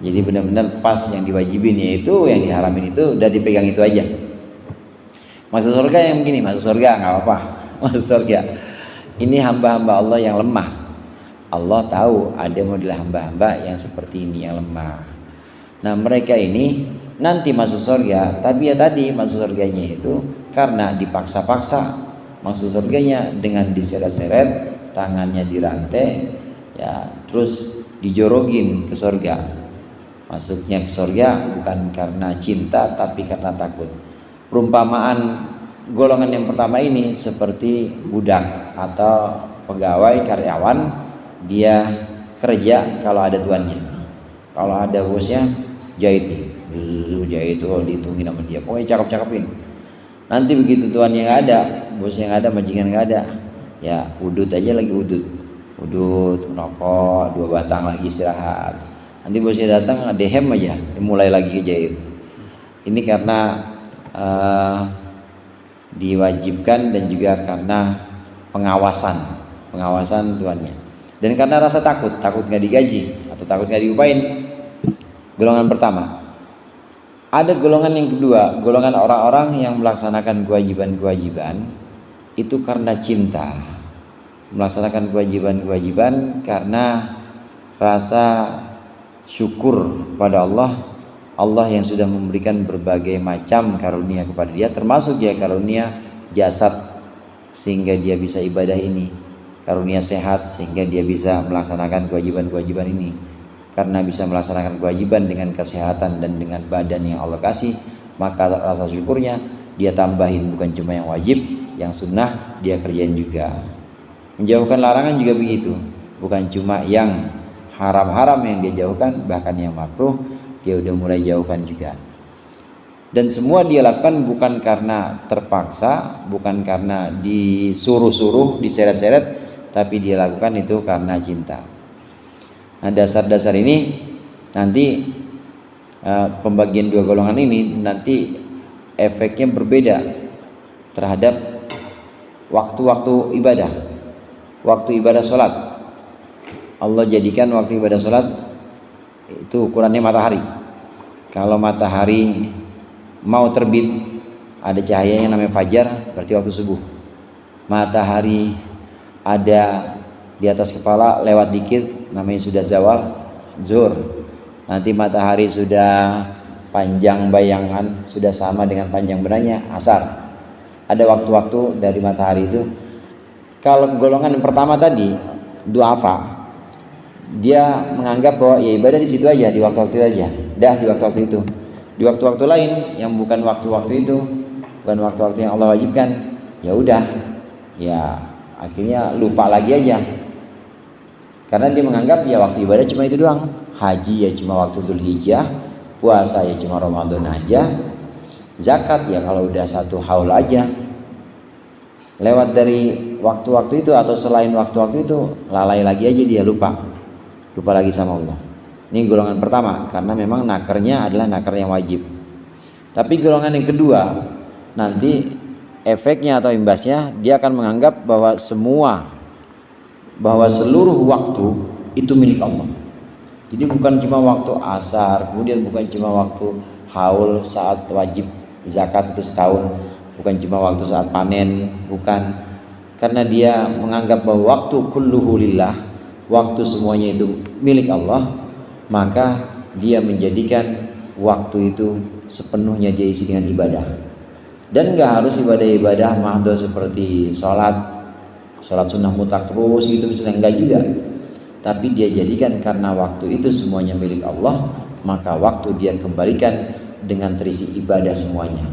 Jadi benar-benar pas yang diwajibin yaitu, yang diharamin itu udah dipegang itu aja. Masuk surga yang begini, masuk surga nggak apa-apa. Masuk surga. Ini hamba-hamba Allah yang lemah. Allah tahu ada model hamba-hamba yang seperti ini yang lemah. Nah mereka ini nanti masuk surga, tapi ya tadi masuk surganya itu karena dipaksa-paksa masuk surganya dengan diseret-seret, tangannya dirantai, ya terus dijorogin ke surga. Masuknya ke surga bukan karena cinta tapi karena takut. Perumpamaan golongan yang pertama ini seperti budak atau pegawai karyawan, dia kerja kalau ada tuannya, kalau ada bosnya jahit jahit itu dihitungin sama dia, pokoknya cakep-cakepin. Nanti begitu tuannya nggak ada, bosnya nggak ada, majikan nggak ada, ya udut aja lagi udut rokok 2 batang lagi istirahat. Nanti bosnya datang dehem aja, mulai lagi kejahit. Ini karena diwajibkan dan juga karena pengawasan tuannya. Dan karena rasa takut nggak digaji atau takut nggak diupain. Golongan pertama. Ada golongan yang kedua, golongan orang-orang yang melaksanakan kewajiban-kewajiban itu karena cinta. Melaksanakan kewajiban-kewajiban karena rasa syukur pada Allah yang sudah memberikan berbagai macam karunia kepada dia, termasuk ya karunia jasad sehingga dia bisa ibadah ini, karunia sehat sehingga dia bisa melaksanakan kewajiban-kewajiban ini. Karena bisa melaksanakan kewajiban dengan kesehatan dan dengan badan yang Allah kasih, maka rasa syukurnya dia tambahin, bukan cuma yang wajib, yang sunnah dia kerjain juga. Menjauhkan larangan juga begitu, bukan cuma yang haram-haram yang dia jauhkan, bahkan yang makruh dia udah mulai jauhkan juga. Dan semua dia lakukan bukan karena terpaksa, bukan karena disuruh-suruh, diseret-seret, tapi dia lakukan itu karena cinta. Nah dasar-dasar ini nanti pembagian 2 golongan ini nanti efeknya berbeda terhadap waktu-waktu ibadah. Waktu ibadah sholat, Allah jadikan waktu ibadah sholat itu ukurannya matahari. Kalau matahari mau terbit, ada cahayanya namanya fajar, berarti waktu subuh. Matahari ada di atas kepala, lewat dikit, namanya sudah zawal, zuhur. Nanti matahari sudah panjang bayangan, sudah sama dengan panjang benangnya, asar. Ada waktu-waktu dari matahari itu. Kalau golongan yang pertama tadi, du'afa, dia menganggap bahwa ya ibadah di situ aja, di waktu-waktu aja, dah di waktu-waktu itu. Di waktu-waktu lain yang bukan waktu-waktu itu, bukan waktu-waktu yang Allah wajibkan, ya udah, ya akhirnya lupa lagi aja. Karena dia menganggap ya waktu ibadah cuma itu doang, haji ya cuma waktu Dzulhijjah, puasa ya cuma Ramadan aja, zakat ya kalau udah 1 haul aja. Lewat dari waktu-waktu itu atau selain waktu-waktu itu, lalai lagi aja, dia lupa lagi sama Allah. Ini golongan pertama, karena memang nakarnya adalah nakar yang wajib. Tapi golongan yang kedua, nanti efeknya atau imbasnya dia akan menganggap bahwa seluruh waktu itu milik Allah. Jadi bukan cuma waktu asar, kemudian bukan cuma waktu haul saat wajib zakat itu setahun, bukan cuma waktu saat panen, bukan. Karena dia menganggap bahwa waktu kulluhu lillah, waktu semuanya itu milik Allah, maka dia menjadikan waktu itu sepenuhnya dia isi dengan ibadah. Dan gak harus ibadah-ibadah mahdoh seperti sholat sunnah mutlak terus gitu misalnya, enggak juga. Tapi dia jadikan karena waktu itu semuanya milik Allah, maka waktu dia kembalikan dengan terisi ibadah semuanya.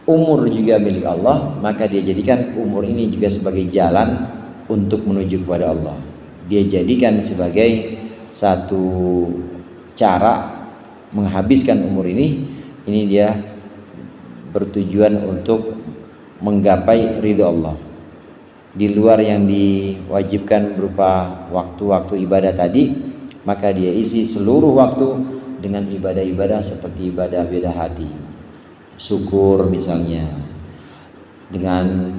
Umur juga milik Allah, maka dia jadikan umur ini juga sebagai jalan untuk menuju kepada Allah. Dia jadikan sebagai satu cara menghabiskan umur ini dia bertujuan untuk menggapai ridha Allah. Di luar yang diwajibkan berupa waktu-waktu ibadah tadi, maka dia isi seluruh waktu dengan ibadah-ibadah seperti ibadah hati. syukur misalnya dengan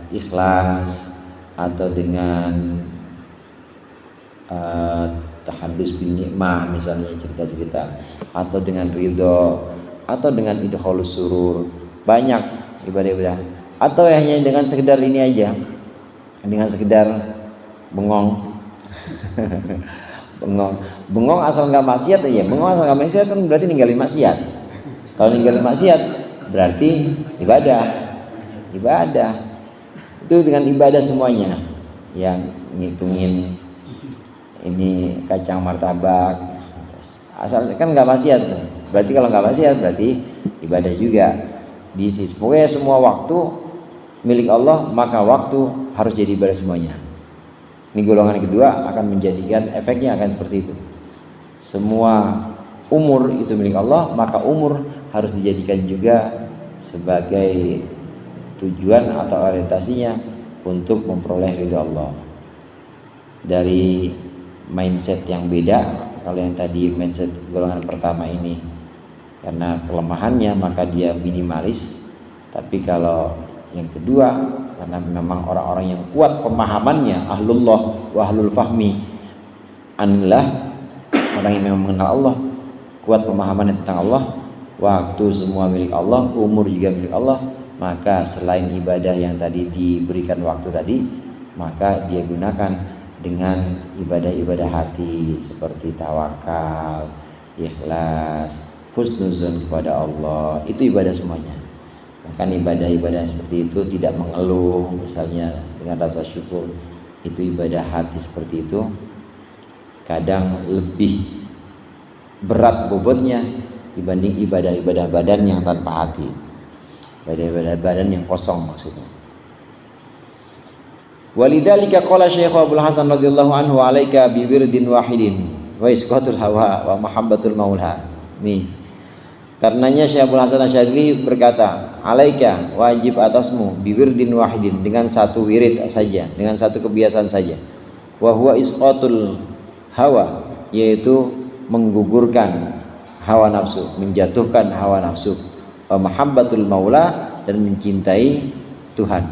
ikhlas, atau dengan tahadus bin nikmah misalnya, cerita-cerita, atau dengan ridho, atau dengan idkhalus surur. Banyak ibadah-ibadah. Atau hanya dengan sekedar ini aja, dengan sekedar bengong. bengong asal nggak maksiat aja. Bengong asal nggak maksiat kan berarti ninggalin maksiat. Kalau ninggalin maksiat berarti ibadah. Itu dengan ibadah semuanya. Yang ngitungin ini kacang martabak, asal kan nggak maksiat. Berarti kalau nggak maksiat berarti ibadah juga. Di sisi pokoknya semua waktu milik Allah, maka waktu harus jadi ibadah semuanya. Ini golongan kedua akan menjadikan efeknya akan seperti itu. Semua umur itu milik Allah, maka umur harus dijadikan juga sebagai tujuan atau orientasinya untuk memperoleh ridho Allah. Dari mindset yang beda, kalau yang tadi mindset golongan pertama ini karena kelemahannya maka dia minimalis, tapi kalau yang kedua karena memang orang-orang yang kuat pemahamannya, ahlullah wa ahlul fahmi anillah, orang yang memang mengenal Allah, kuat pemahaman tentang Allah, waktu semua milik Allah, umur juga milik Allah, maka selain ibadah yang tadi diberikan waktu tadi, maka dia gunakan dengan ibadah-ibadah hati seperti tawakal, ikhlas, husnuzon kepada Allah. Itu ibadah semuanya. Bahkan ibadah-ibadah seperti itu tidak mengeluh misalnya dengan rasa syukur, itu ibadah hati seperti itu kadang lebih berat bobotnya dibanding ibadah-ibadah badan yang tanpa hati, ibadah-ibadah badan yang kosong maksudnya. Walidzalika qala Syekh Abdul Hasan radhiyallahu anhu alaika bi wirdin wahidin wa isqatul hawa wa mahabbatul maula. Nih. Karenanya Syekh Abdul Hasan Asy'adzili berkata, alaika wajib atasmu bi wirdin wahidin, dengan satu wirid saja, dengan satu kebiasaan saja. Wa huwa isqatul hawa, yaitu menggugurkan hawa nafsu, menjatuhkan hawa nafsu. Wa mahabbatul maula, dan mencintai Tuhan.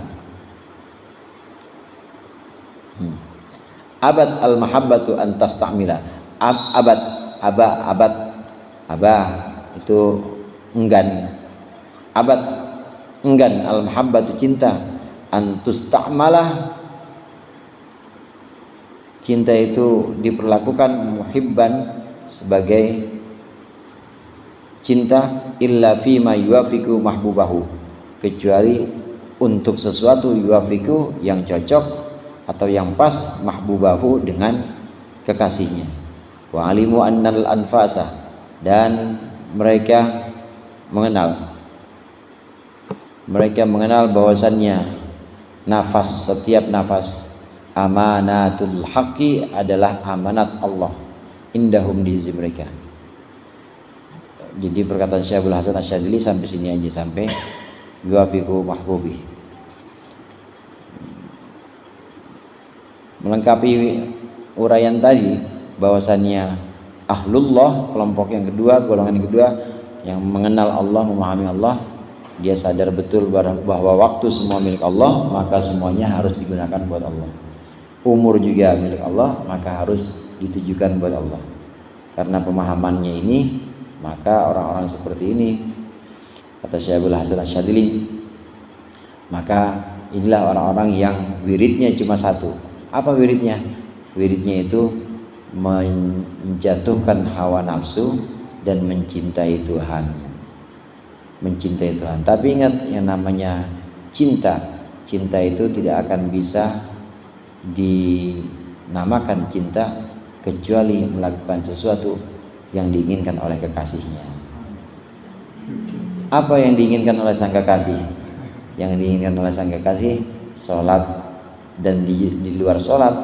Abad al-mahabbatu an tastamila. Abad itu enggan. Abad enggan, al-mahabbatu cinta, an tustamalah, cinta itu diperlakukan muhibban sebagai cinta, illa fima yuwafiqu mahbubahu, kecuali untuk sesuatu yuwafiqu yang cocok atau yang pas mahbubahu dengan kekasihnya. Wa alimu annal anfasa, dan mereka mengenal bahwasannya nafas, setiap nafas, amanatul haqqi, adalah amanat Allah, indahum, di sisi mereka. Jadi perkataan Syekh Abdul Hasan Asy'adzili sampai sini aja, sampai yuwafiqu mahbubi. Melengkapi uraian tadi bahwasannya ahlullah, kelompok yang kedua, golongan yang kedua, yang mengenal Allah, memahami Allah, dia sadar betul bahwa waktu semua milik Allah, maka semuanya harus digunakan buat Allah. Umur juga milik Allah, maka harus ditujukan buat Allah. Karena pemahamannya ini, maka orang-orang seperti ini, kata Syekh Abdul Hasan Asy'adzili, maka inilah orang-orang yang wiridnya cuma satu. Apa wiridnya? Wiridnya itu menjatuhkan hawa nafsu dan mencintai Tuhan. Mencintai Tuhan. Tapi ingat, yang namanya cinta itu tidak akan bisa dinamakan cinta kecuali melakukan sesuatu yang diinginkan oleh kekasihnya. Apa yang diinginkan oleh sang kekasih? Yang diinginkan oleh sang kekasih sholat, dan di luar sholat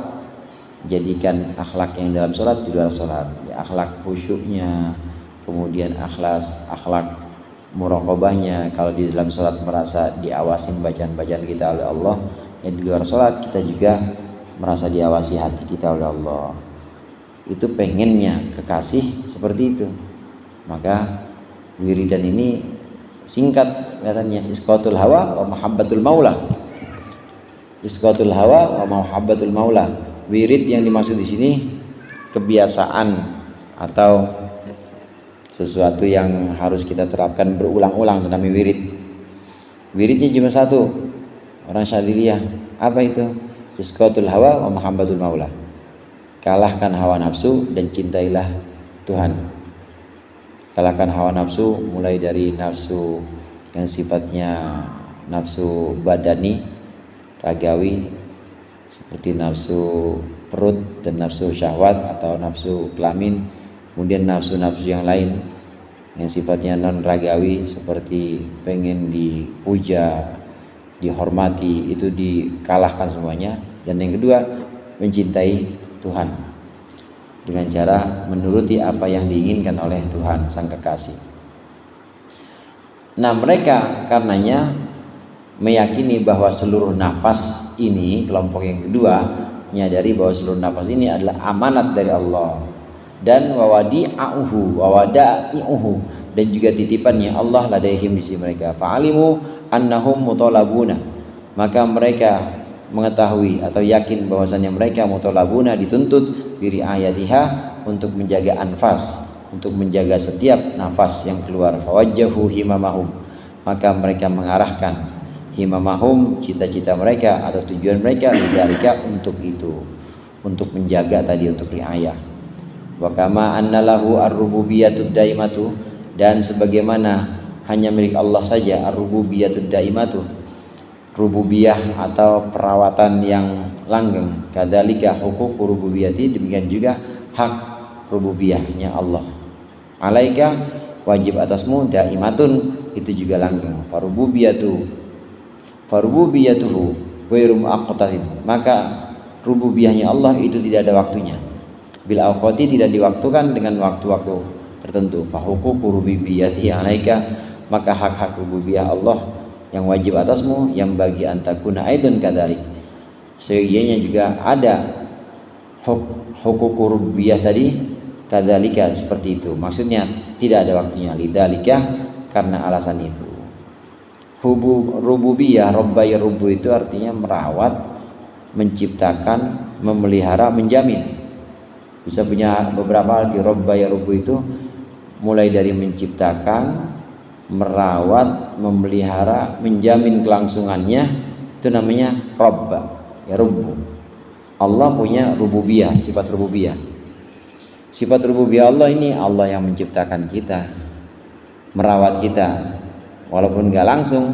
jadikan akhlak yang dalam sholat di luar sholat, ya, akhlak khusyuknya, kemudian akhlak muraqabahnya. Kalau di dalam sholat merasa diawasin bacaan-bacaan kita oleh Allah, ya di luar sholat kita juga merasa diawasi hati kita oleh Allah. Itu pengennya kekasih seperti itu. Maka wiridan ini Singkat katanya, isqatul hawa wa mahabbatul maula. Isqatul hawa wa mahabbatul maula. Wirid yang dimaksud di sini kebiasaan atau sesuatu yang harus kita terapkan berulang-ulang, namanya wirid. Wiridnya cuma satu, orang Syadziliyah. Apa itu? Isqatul hawa wa mahabbatul maula. Kalahkan hawa nafsu dan cintailah Tuhan. Kalahkan hawa nafsu, mulai dari nafsu yang sifatnya nafsu badani, ragawi, seperti nafsu perut dan nafsu syahwat atau nafsu kelamin. Kemudian nafsu-nafsu yang lain yang sifatnya non ragawi, seperti pengen dipuja, dihormati, itu dikalahkan semuanya. Dan yang kedua, mencintai Tuhan dengan cara menuruti apa yang diinginkan oleh Tuhan Sang Kekasih. Nah, mereka karenanya meyakini bahwa seluruh nafas ini, kelompok yang kedua menyadari bahwa seluruh nafas ini adalah amanat dari Allah, dan wawadi'uhu dan juga titipannya Allah ladaihim di sisi mereka. Fa'alimu annahum mutalabuna, maka mereka mengetahui atau yakin bahwasannya mereka mutalabuna, dituntut diri ayatiha, untuk menjaga anfas, untuk menjaga setiap nafas yang keluar. Fawajjahu himamahum, maka mereka mengarahkan himamahum, cita-cita mereka atau tujuan mereka, lidzalika, untuk itu, untuk menjaga tadi, untuk riayah. Wa kama annalahu ar-rububiyatud daimatu, dan sebagaimana hanya milik Allah saja ar-rububiyatud daimatu, rububiyah atau perawatan yang langgeng. Kadzalika huquq rububiyati, demikian juga hak rububiyahnya Allah. Alaika, wajib atasmu, daimatun, itu juga langgeng. Farububiyatuhu ghairu muaqqatin, maka rububiyahnya Allah itu tidak ada waktunya. Bil awqati, tidak diwaktukan dengan waktu-waktu tertentu. Fa huquq rububiyati alaika, maka hak-hak rububiyah Allah yang wajib atasmu, yang bagi antakuna aidun kadzalik, sehingga juga ada huquq rububiyah tadi, kadzalika, seperti itu. Maksudnya tidak ada waktunya, lidzalika, karena alasan itu. Rububiyah, robba yarubbu, itu artinya merawat, menciptakan, memelihara, menjamin. Bisa punya beberapa arti. Robba yarubbu itu mulai dari menciptakan, merawat, memelihara, menjamin kelangsungannya, itu namanya robba yarubbu. Allah punya rububiyah, sifat rububiyah. Sifat rububiyah Allah ini, Allah yang menciptakan kita, merawat kita, walaupun gak langsung.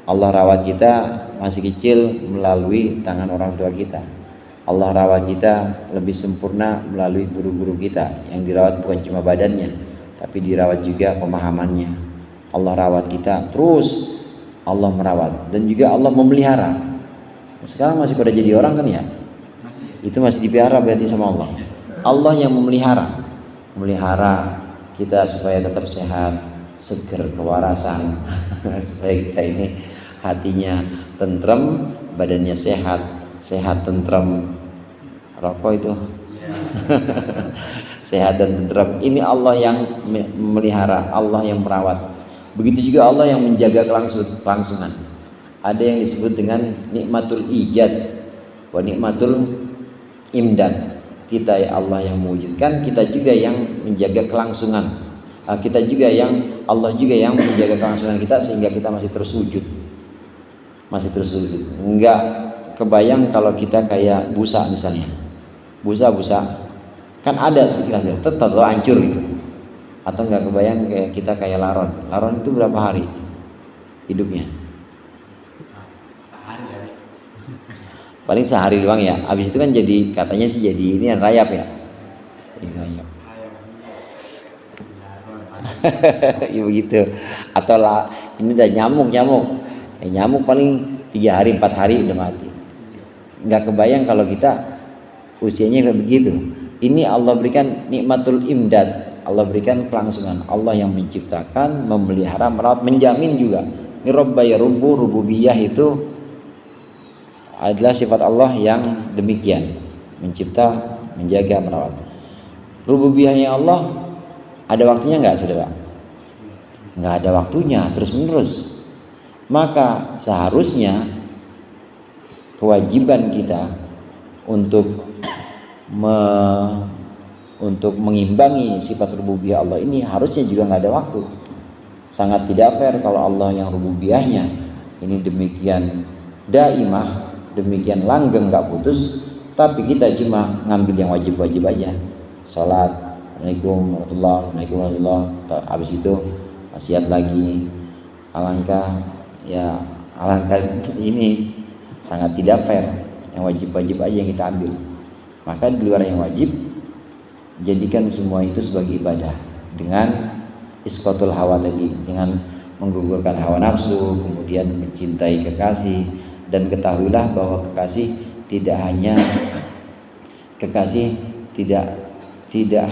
Allah rawat kita masih kecil melalui tangan orang tua kita. Allah rawat kita lebih sempurna melalui guru-guru kita, yang dirawat bukan cuma badannya, tapi dirawat juga pemahamannya. Allah rawat kita terus, Allah merawat, dan juga Allah memelihara. Sekarang masih pada jadi orang kan ya? Itu masih dipelihara berarti sama Allah. Allah yang memelihara kita supaya tetap sehat, seger, kewarasan, supaya kita ini hatinya tentrem, badannya sehat tentrem. Rokok itu sehat dan tentrem. Ini Allah yang memelihara, Allah yang merawat. Begitu juga Allah yang menjaga kelangsungan. Ada yang disebut dengan nikmatul ijad wa nikmatul imdad. Kita ya Allah yang mewujudkan, kita juga yang menjaga kelangsungan. Kita juga yang, Allah juga yang menjaga kelangsungan kita, sehingga kita masih terus sujud. Enggak kebayang kalau kita kayak busa misalnya. Busa kan ada sekilas tetap hancur gitu. Atau enggak kebayang kayak kita kayak laron itu berapa hari hidupnya? Paling sehari doang ya. Habis itu kan jadi, katanya sih jadi ini yang rayap ya. Rayap. Ya begitu. Atau lah, ini udah nyamuk paling 3 hari 4 hari udah mati. Enggak kebayang kalau kita usianya kayak begitu. Ini Allah berikan nikmatul imdad, Allah berikan kelangsungan. Allah yang menciptakan, memelihara, merawat, menjamin juga. Ini robba yarubbu, rububiyah itu adalah sifat Allah yang demikian, mencipta, menjaga, merawat. Rububiyahnya Allah ada waktunya enggak, saudara? nggak ada waktunya terus menerus. Maka seharusnya kewajiban kita untuk mengimbangi sifat rububiyah Allah ini harusnya juga nggak ada waktu. Sangat tidak fair kalau Allah yang rububiyahnya ini demikian daimah, demikian langgeng nggak putus, tapi kita cuma ngambil yang wajib-wajib aja. Salat, Assalamualaikum warahmatullahi wabarakatuh, habis itu maksiat lagi. Alangkah ini sangat tidak fair. Yang wajib-wajib aja yang kita ambil. Maka di luar yang wajib, jadikan semua itu sebagai ibadah dengan isqatul hawa tadi, dengan menggugurkan hawa nafsu, kemudian mencintai kekasih. Dan ketahuilah bahwa kekasih tidak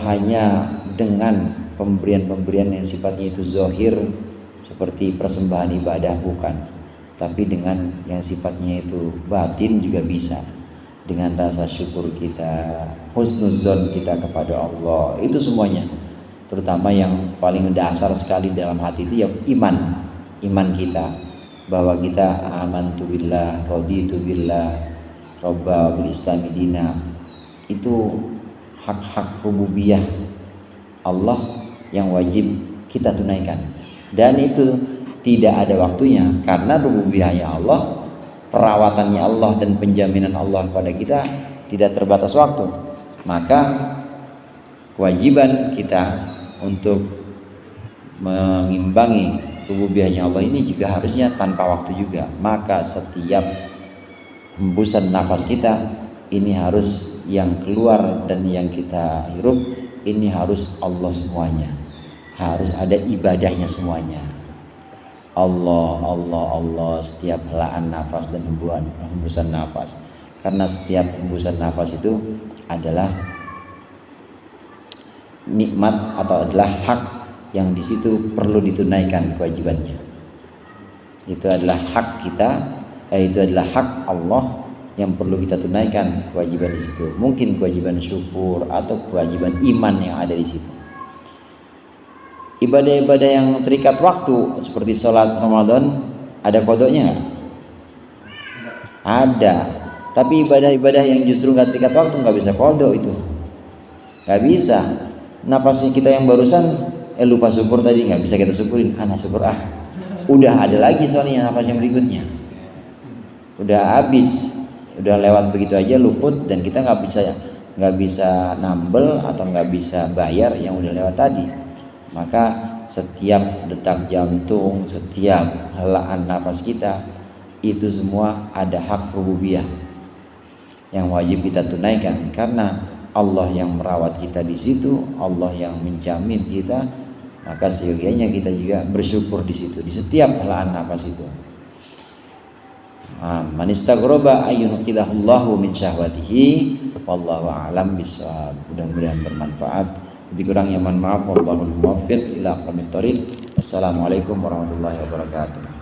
hanya dengan pemberian-pemberian yang sifatnya itu zahir seperti persembahan ibadah, bukan, tapi dengan yang sifatnya itu batin juga bisa, dengan rasa syukur kita, husnuzon kita kepada Allah, itu semuanya. Terutama yang paling dasar sekali dalam hati itu ya iman kita, bahwa kita amantu billah, raditu billah robba bil islami dina. Itu hak-hak rububiyah Allah yang wajib kita tunaikan, dan itu tidak ada waktunya, karena rububiyahnya Allah, perawatannya Allah, dan penjaminan Allah kepada kita tidak terbatas waktu. Maka kewajiban kita untuk mengimbangi rububiyahnya Allah ini juga harusnya tanpa waktu juga. Maka setiap hembusan nafas kita ini harus, yang keluar dan yang kita hirup ini harus Allah semuanya, harus ada ibadahnya semuanya. Allah, Allah, Allah setiap helaan nafas dan hembusan nafas. Karena setiap hembusan nafas itu adalah nikmat atau adalah hak yang di situ perlu ditunaikan kewajibannya. Itu adalah hak kita, itu adalah hak Allah yang perlu kita tunaikan kewajiban di situ. Mungkin kewajiban syukur atau kewajiban iman yang ada di situ. Ibadah-ibadah yang terikat waktu seperti sholat Ramadan ada kodoknya nggak? Ada. Tapi ibadah-ibadah yang justru nggak terikat waktu nggak bisa kodok, itu nggak bisa. Napasnya kita yang barusan lupa syukur tadi, nggak bisa kita syukurin. Anak syukur udah ada lagi soalnya napas yang berikutnya. Udah habis, udah lewat begitu aja luput, dan kita nggak bisa nambel atau nggak bisa bayar yang udah lewat tadi. Maka setiap detak jantung, setiap helaan nafas kita itu semua ada hak rububiyah yang wajib kita tunaikan, karena Allah yang merawat kita di situ, Allah yang menjamin kita. Maka seyogianya kita juga bersyukur di situ, di setiap helaan nafas itu. Man istaghroba ayyunqidahullahu min syahwatihi wallahu a'lam bishawab. Mudah-mudahan bermanfaat. Lebih kurangnya mohon maaf. Wallahul muwaffiq ila aqwamit thoriq. Wassalamualaikum warahmatullahi wabarakatuh.